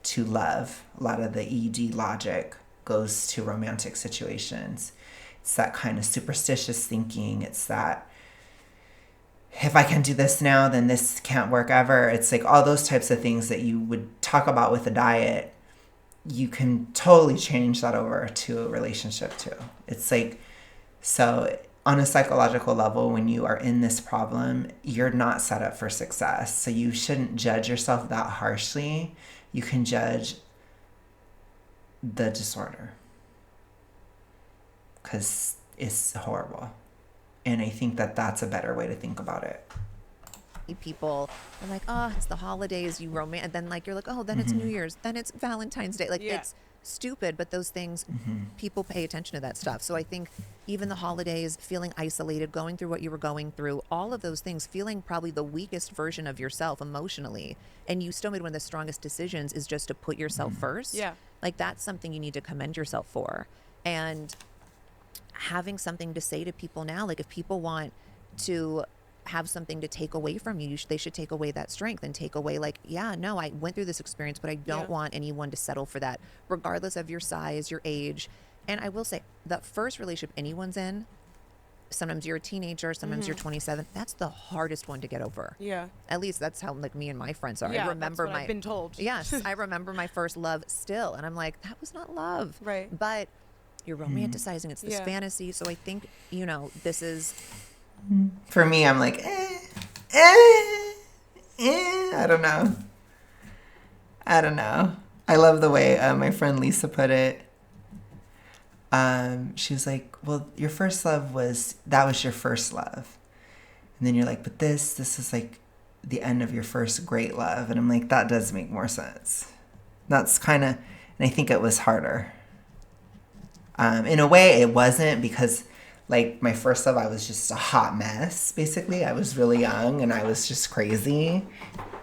to love. A lot of the ED logic goes to romantic situations. It's that kind of superstitious thinking. It's that if I can do this now, then this can't work ever. It's like all those types of things that you would talk about with a diet. You can totally change that over to a relationship too. It's like, so on a psychological level, when you are in this problem, you're not set up for success. So you shouldn't judge yourself that harshly. You can judge the disorder because it's horrible. And I think that that's a better way to think about it. People are like, oh, it's the holidays, you and then like you're like, oh, then it's New Year's, then it's Valentine's Day. Like it's stupid, but those things, people pay attention to that stuff. So I think even the holidays, feeling isolated, going through what you were going through, all of those things, feeling probably the weakest version of yourself emotionally, and you still made one of the strongest decisions is just to put yourself first. Yeah. Like that's something you need to commend yourself for. And having something to say to people now, like if people want to have something to take away from you, they should take away that strength and take away like, yeah, no, I went through this experience, but I don't want anyone to settle for that, regardless of your size, your age. And I will say, the first relationship anyone's in, sometimes you're a teenager, sometimes you're 27. That's the hardest one to get over. Yeah. At least that's how like me and my friends are. Yeah, I remember that's what I've been told. Yes, I remember my first love still, and I'm like, that was not love. Right. But you're romanticizing. It's this fantasy. So I think, you know, this is. For me, I'm like, I don't know. I love the way my friend Lisa put it. She was like, well, your first love was your first love. And then you're like, but this is like the end of your first great love. And I'm like, that does make more sense. That's kind of, and I think it was harder. In a way, it wasn't because like my first love, I was just a hot mess, basically. I was really young and I was just crazy.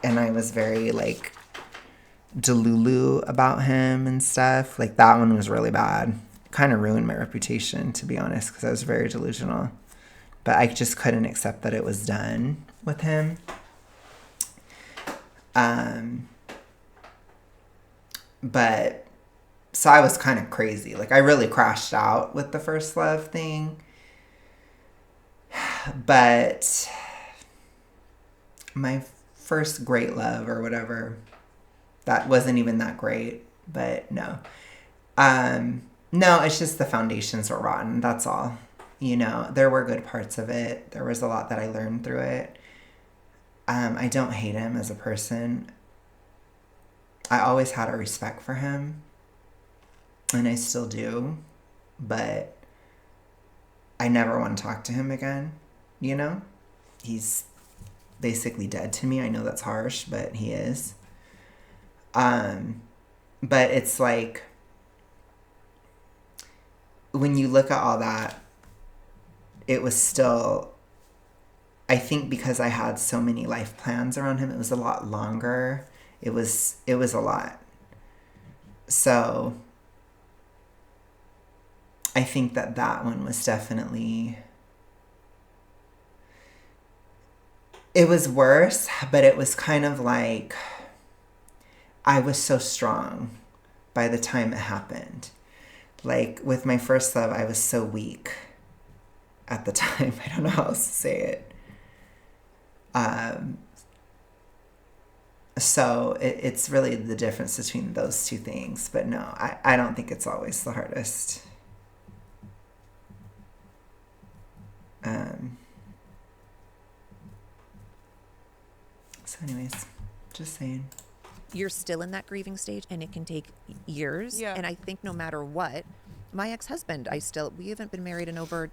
And I was very like delulu about him and stuff. Like that one was really bad. kind of ruined my reputation, to be honest, because I was very delusional. But I just couldn't accept that it was done with him. But so I was kind of crazy. Like, I really crashed out with the first love thing. But my first great love or whatever, that wasn't even that great. But no. No, it's just the foundations were rotten. That's all. You know, there were good parts of it. There was a lot that I learned through it. I don't hate him as a person. I always had a respect for him. And I still do. But I never want to talk to him again. You know? He's basically dead to me. I know that's harsh, but he is. But it's like, when you look at all that, it was still, I think because I had so many life plans around him, it was a lot longer. It was a lot. So I think that one was definitely, it was worse, but it was kind of like, I was so strong by the time it happened. Like, with my first love, I was so weak at the time. I don't know how else to say it. So it's really the difference between those two things. But no, I don't think it's always the hardest. So anyways, just saying. You're still in that grieving stage, and it can take years. Yeah. And I think no matter what, my ex-husband, we haven't been married in over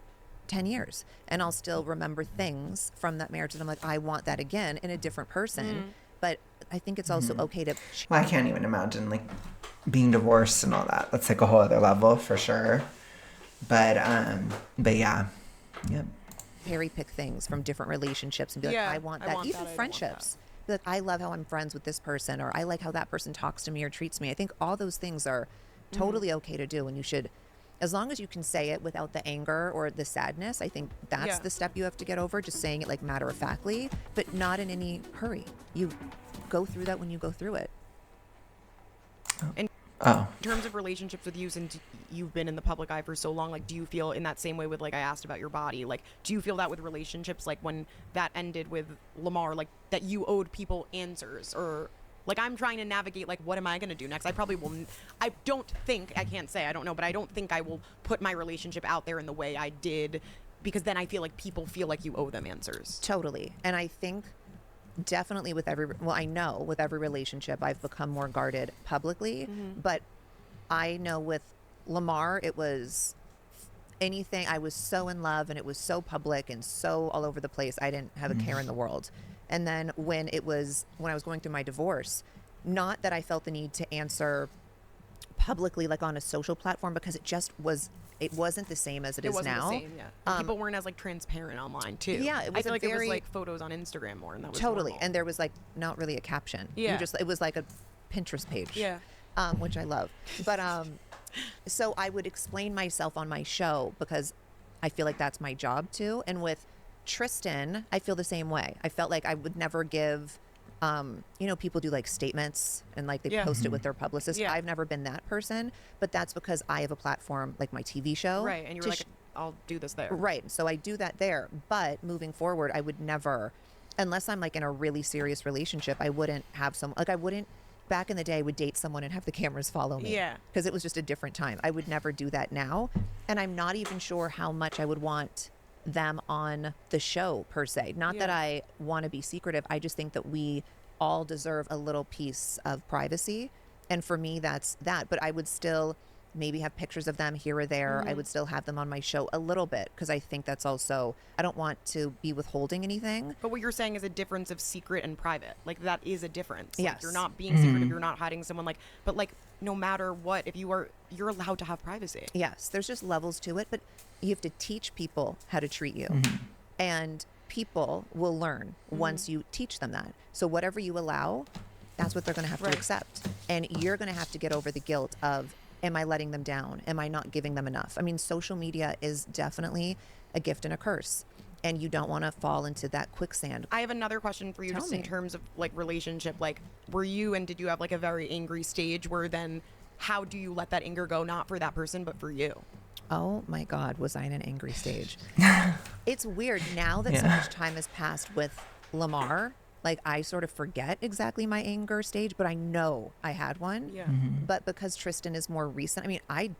10 years, and I'll still remember things from that marriage that I'm like, I want that again in a different person. But I think it's also okay to. Well, I can't even imagine like being divorced and all that. That's like a whole other level for sure. But yeah, yep. Cherry pick things from different relationships and be like, Yeah, I want I that. want Even that, I don't want friendships. Be like, I love how I'm friends with this person, or I like how that person talks to me or treats me. I think all those things are totally okay to do, and you should, as long as you can say it without the anger or the sadness, I think that's the step you have to get over, just saying it like matter-of-factly, but not in any hurry. You go through that when you go through it. In terms of relationships with you, since you've been in the public eye for so long, like, do you feel in that same way with, like, I asked about your body, like, do you feel that with relationships, like when that ended with Lamar, like, that you owed people answers? Or like, I'm trying to navigate, like, what am I going to do next? I probably will. I don't think, I can't say, I don't know, but I don't think I will put my relationship out there in the way I did, because then I feel like people feel like you owe them answers. Totally. And I think definitely I know with every relationship I've become more guarded publicly, but I know with Lamar, it was anything. I was so in love, and it was so public and so all over the place. I didn't have a care in the world. And then when I was going through my divorce, not that I felt the need to answer publicly, like on a social platform, because it wasn't the same as it is wasn't now. the same, yeah. And people weren't as, like, transparent online too. Yeah, it was I feel like it was very- like photos on Instagram more, and that was Totally. normal. And there was like not really a caption. Yeah. It was like a Pinterest page. Yeah. Which I love. But so I would explain myself on my show because I feel like that's my job too. And with Tristan, I feel the same way. I felt like I would never give people do like statements and like they post it with their publicist. Yeah. I've never been that person, but that's because I have a platform like my TV show. Right, and you were like, I'll do this there. Right. So I do that there. But moving forward, I would never, unless I'm like in a really serious relationship, I wouldn't have back in the day, I would date someone and have the cameras follow me. Yeah. Because it was just a different time. I would never do that now. And I'm not even sure how much I would want them on the show per se. Not that I want to be secretive. I just think that we all deserve a little piece of privacy. And for me, that's that. But I would still maybe have pictures of them here or there. I would still have them on my show a little bit because I think that's also, I don't want to be withholding anything. But what you're saying is a difference of secret and private. Like, that is a difference. Like, Yes. you're not being secretive. You're not hiding someone. Like, but like, no matter what, if you're allowed to have privacy. Yes, there's just levels to it, but you have to teach people how to treat you. And people will learn once you teach them that. So whatever you allow, that's what they're going to have to accept. And you're going to have to get over the guilt of Am I letting them down? Am I not giving them enough? I mean, social media is definitely a gift and a curse, and you don't want to fall into that quicksand. I have another question for you, Tell just me. in terms of like relationship. Like, did you have like a very angry stage where then how do you let that anger go, not for that person, but for you? Oh my God, was I in an angry stage? It's weird now that so Yeah. much time has passed with Lamar. Like, I sort of forget exactly my anger stage, but I know I had one. Yeah. But because Tristan is more recent, I mean, I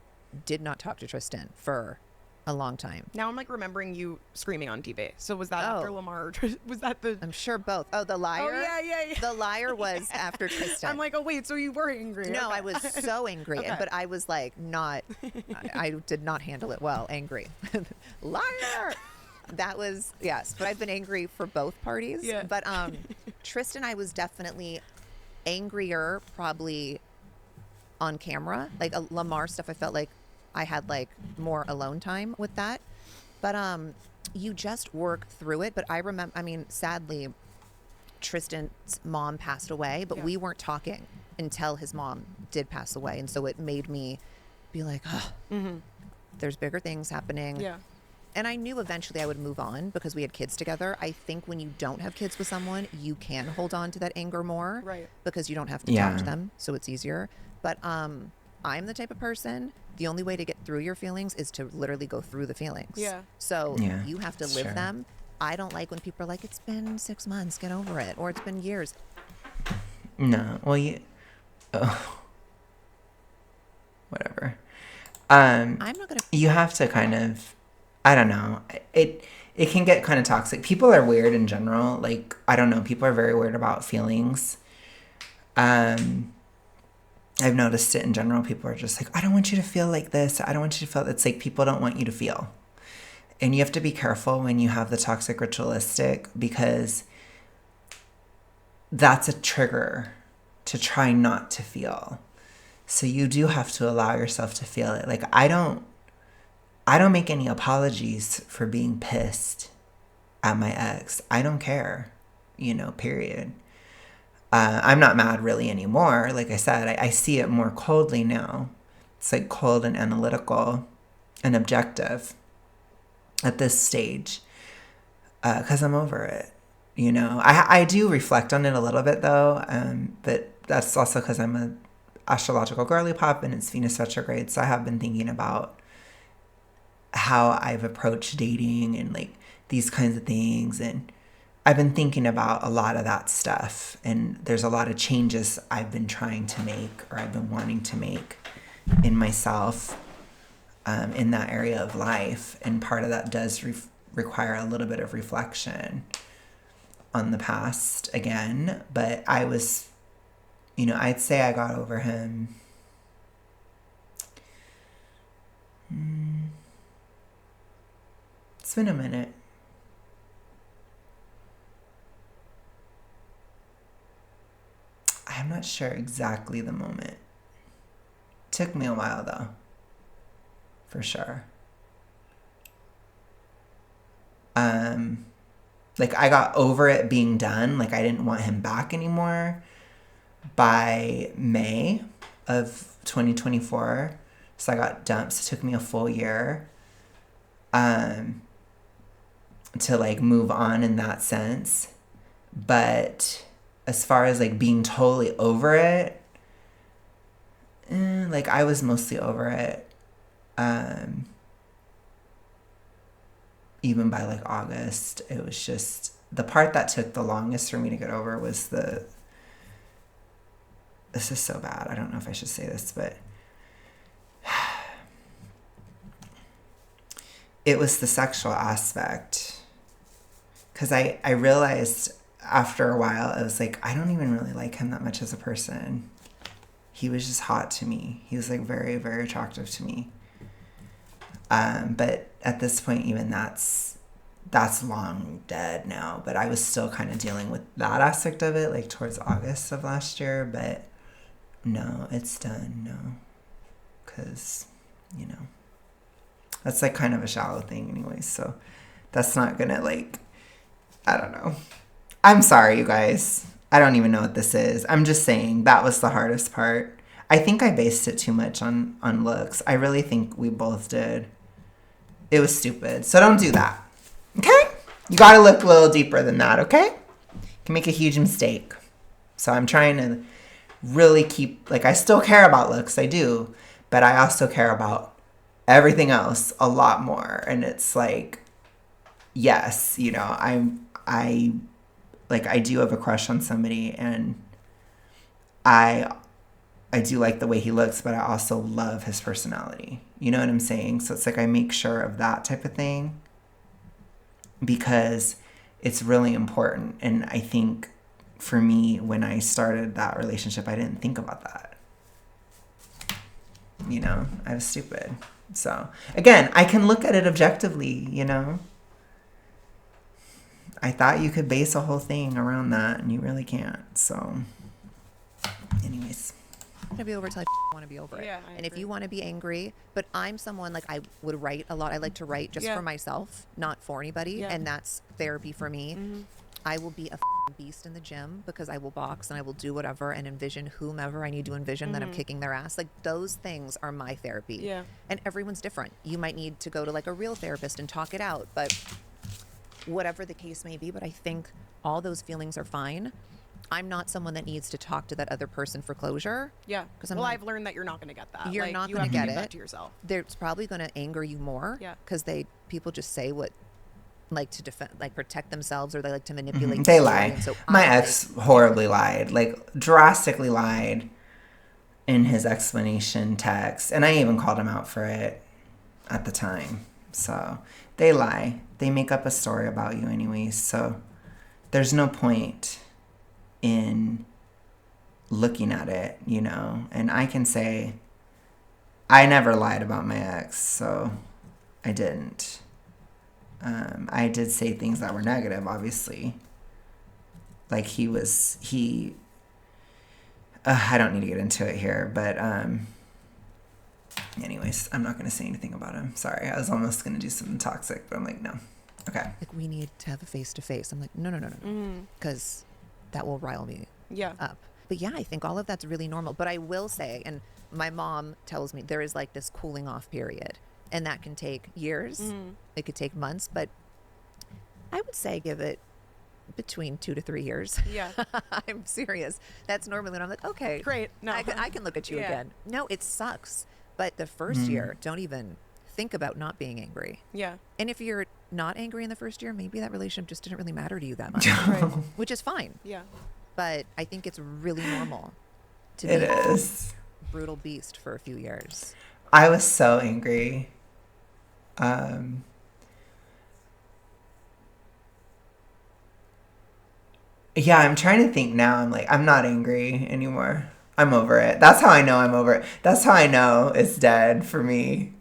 did not talk to Tristan for a long time. Now I'm like remembering you screaming on TV. So was that after Oh. Lamar? Or was that the? I'm sure both. Oh, the liar? yeah. The liar was after Tristan. I'm like, oh wait, so you were angry? No, Okay. I was so angry, Okay. but I was like I did not handle it well. Angry. Liar. That was, yes, but I've been angry for both parties. Yeah. But Tristan, I was definitely angrier probably on camera. Like Lamar stuff, I felt like I had like more alone time with that. But you just work through it. But I remember, I mean, sadly, Tristan's mom passed away, but Yeah. we weren't talking until his mom did pass away. And so it made me be like, oh, there's bigger things happening. Yeah. And I knew eventually I would move on because we had kids together. I think when you don't have kids with someone, you can hold on to that anger more. Right. Because you don't have to Yeah. talk to them, so it's easier. But I'm the type of person, the only way to get through your feelings is to literally go through the feelings. Yeah. So Yeah, you have to that's live true. them. I don't like when people are like, it's been 6 months, get over it. Or it's been years. No. Well, whatever. I'm not going to. You have to kind of, I don't know. It can get kind of toxic. People are weird in general. Like, I don't know. People are very weird about feelings. I've noticed it in general. People are just like, I don't want you to feel like this. I don't want you to feel. It's like people don't want you to feel. And you have to be careful when you have the toxic ritualistic, because that's a trigger to try not to feel. So you do have to allow yourself to feel it. Like, I don't make any apologies for being pissed at my ex. I don't care, period. I'm not mad really anymore. Like I said, I see it more coldly now. It's like cold and analytical and objective at this stage, because I'm over it. I do reflect on it a little bit though, but that's also because I'm a astrological girly pop and it's Venus retrograde. So I have been thinking about how I've approached dating and like these kinds of things, and I've been thinking about a lot of that stuff, and there's a lot of changes I've been trying to make, or I've been wanting to make in myself, in that area of life, and part of that does require a little bit of reflection on the past again. But I was, I'd say I got over him. It's been a minute. I'm not sure exactly the moment. Took me a while though. For sure. Like I got over it being done. Like I didn't want him back anymore by May of 2024. So I got dumped. So it took me a full year to like move on in that sense. But as far as like being totally over it, like I was mostly over it. Even by like August, it was just the part that took the longest for me to get over was this is so bad. I don't know if I should say this, but it was the sexual aspect. Because I realized after a while, I was like, I don't even really like him that much as a person. He was just hot to me. He was like very, very attractive to me. But at this point, even that's long dead now. But I was still kind of dealing with that aspect of it, like towards August of last year. But no, it's done. No, because that's like kind of a shallow thing, anyway. So that's not gonna like, I don't know. I'm sorry, you guys. I don't even know what this is. I'm just saying that was the hardest part. I think I based it too much on looks. I really think we both did. It was stupid. So don't do that. Okay? You got to look a little deeper than that, okay? You can make a huge mistake. So I'm trying to really keep, like, I still care about looks. I do. But I also care about everything else a lot more. And it's like, yes, you know, I do have a crush on somebody, and I do like the way he looks, but I also love his personality. You know what I'm saying? So it's like I make sure of that type of thing because it's really important. And I think for me, when I started that relationship, I didn't think about that. You know, I was stupid. So again, I can look at it objectively, you know. I thought you could base a whole thing around that, and you really can't. So anyways. To be over till I want to be over it. Yeah, and if you want to be angry, but I'm someone like I would write a lot. I like to write just for myself, not for anybody, and that's therapy for me. I will be a beast in the gym because I will box and I will do whatever and envision whomever I need to envision that I'm kicking their ass. Like those things are my therapy. Yeah. And everyone's different. You might need to go to like a real therapist and talk it out, but whatever the case may be. But I think all those feelings are fine. I'm not someone that needs to talk to that other person for closure. Yeah. Because I've learned that you're not going to get that. You're like, not you going to have get give it. that to yourself. It's probably going to anger you more. Yeah. Because people just say what, like to defend, like protect themselves, or they like to manipulate. They the story. lie. And so My ex horribly lied, like drastically lied in his explanation text. And I even called him out for it at the time. So they lie. They make up a story about you anyways. So there's no point in looking at it, you know. And I can say I never lied about my ex, so I didn't. I did say things that were negative, obviously. Like I don't need to get into it here, but anyways, I'm not going to say anything about him. Sorry, I was almost going to do something toxic, but I'm like, no. Okay. Like, we need to have a face-to-face. I'm like, no. Because that will rile me up. But yeah, I think all of that's really normal. But I will say, and my mom tells me there is like this cooling off period. And that can take years. It could take months. But I would say give it between 2 to 3 years. Yeah. I'm serious. That's normally when I'm like, okay. Great. No. I can look at you again. No, it sucks. But the first year, don't even think about not being angry. Yeah. And if you're not angry in the first year, maybe that relationship just didn't really matter to you that much. Right. Which is fine. Yeah. But I think it's really normal to It be is. a brutal beast for a few years. I was so angry. Yeah, I'm trying to think now. I'm like, I'm not angry anymore. I'm over it. That's how I know I'm over it. That's how I know it's dead for me.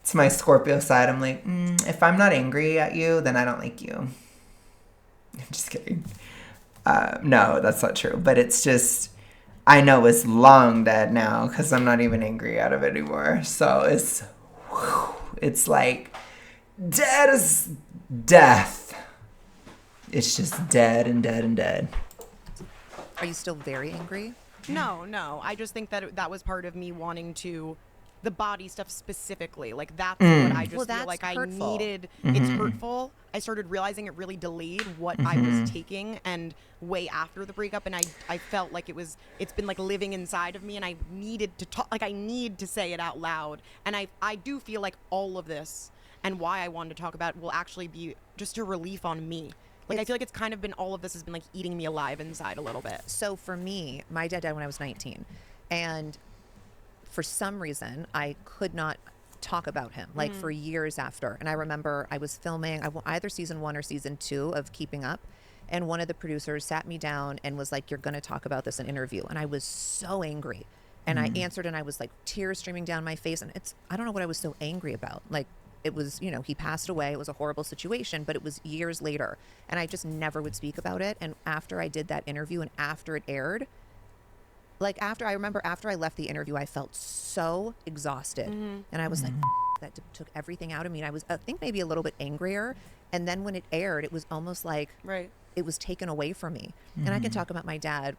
It's my Scorpio side. I'm like, if I'm not angry at you, then I don't like you. I'm just kidding. No, that's not true. But it's just, I know it's long dead now because I'm not even angry out of it anymore. So it's like dead as death. It's just dead and dead and dead. Are you still very angry? No. I just think that that was part of me wanting to, the body stuff specifically. Like that's what I just feel like hurtful. I needed. It's hurtful. I started realizing it really delayed what I was taking, and way after the breakup, and I felt like it's been like living inside of me, and I needed to talk, like I need to say it out loud. And I do feel like all of this and why I wanted to talk about it will actually be just a relief on me. Like, I feel like it's kind of been, all of this has been like eating me alive inside a little bit. So for me, my dad died when I was 19. And for some reason, I could not talk about him, like for years after. And I remember I was filming either season 1 or season 2 of Keeping Up. And one of the producers sat me down and was like, you're going to talk about this in an interview. And I was so angry. And I answered, and I was like tears streaming down my face. And I don't know what I was so angry about. Like, it was, he passed away. It was a horrible situation, but it was years later. And I just never would speak about it. And after I did that interview and after it aired, I remember after I left the interview, I felt so exhausted. And I was like, that took everything out of me. And I was, I think, maybe a little bit angrier. And then when it aired, it was almost like it was taken away from me. And I can talk about my dad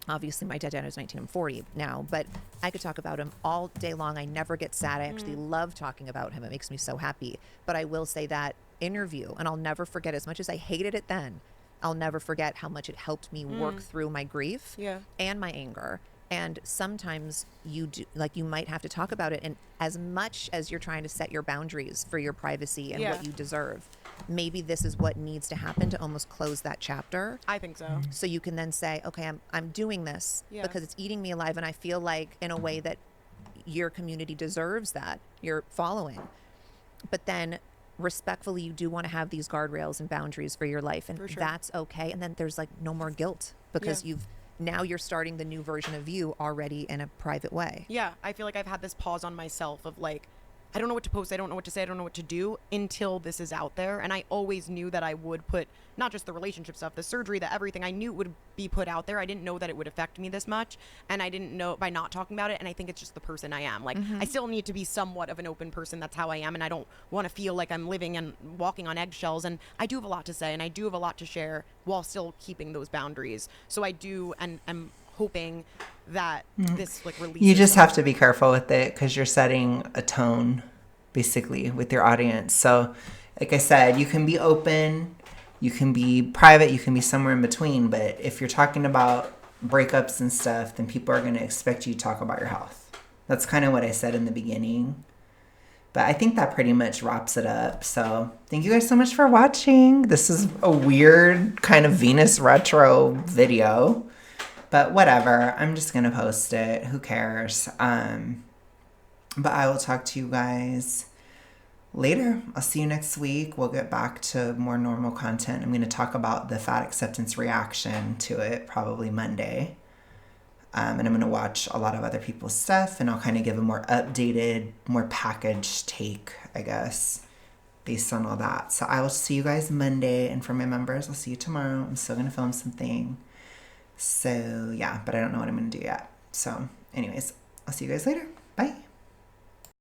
Obviously, my dad is 19. I'm 40 now, but I could talk about him all day long. I never get sad. I actually love talking about him. It makes me so happy. But I will say that interview, and I'll never forget, as much as I hated it then, I'll never forget how much it helped me work through my grief and my anger. And sometimes you do, like, you might have to talk about it. And as much as you're trying to set your boundaries for your privacy and what you deserve, maybe this is what needs to happen to almost close that chapter. I think so. So you can then say, okay, I'm doing this because it's eating me alive. And I feel like in a way that your community deserves that, you're following. But then respectfully, you do want to have these guardrails and boundaries for your life. And that's okay. And then there's like no more guilt because now you're starting the new version of you already in a private way. Yeah, I feel like I've had this pause on myself of like, I don't know what to post, I don't know what to say, I don't know what to do until this is out there. And I always knew that I would put not just the relationship stuff, the surgery, the everything, I knew it would be put out there. I didn't know that it would affect me this much. And I didn't know by not talking about it. And I think it's just the person I am. Like, I still need to be somewhat of an open person. That's how I am. And I don't want to feel like I'm living and walking on eggshells. And I do have a lot to say and I do have a lot to share while still keeping those boundaries. So I do, and I'm hoping that this like releases. You just have to be careful with it because you're setting a tone basically with your audience. So like I said, you can be open, you can be private, you can be somewhere in between. But if you're talking about breakups and stuff, then people are going to expect you to talk about your health. That's kind of what I said in the beginning. But I think that pretty much wraps it up. So thank you guys so much for watching. This is a weird kind of Venus retro video. But whatever, I'm just going to post it. Who cares? But I will talk to you guys later. I'll see you next week. We'll get back to more normal content. I'm going to talk about the fat acceptance reaction to it probably Monday. And I'm going to watch a lot of other people's stuff. And I'll kind of give a more updated, more packaged take, I guess, based on all that. So I will see you guys Monday. And for my members, I'll see you tomorrow. I'm still going to film something. So, yeah, but I don't know what I'm going to do yet. So, anyways, I'll see you guys later. Bye.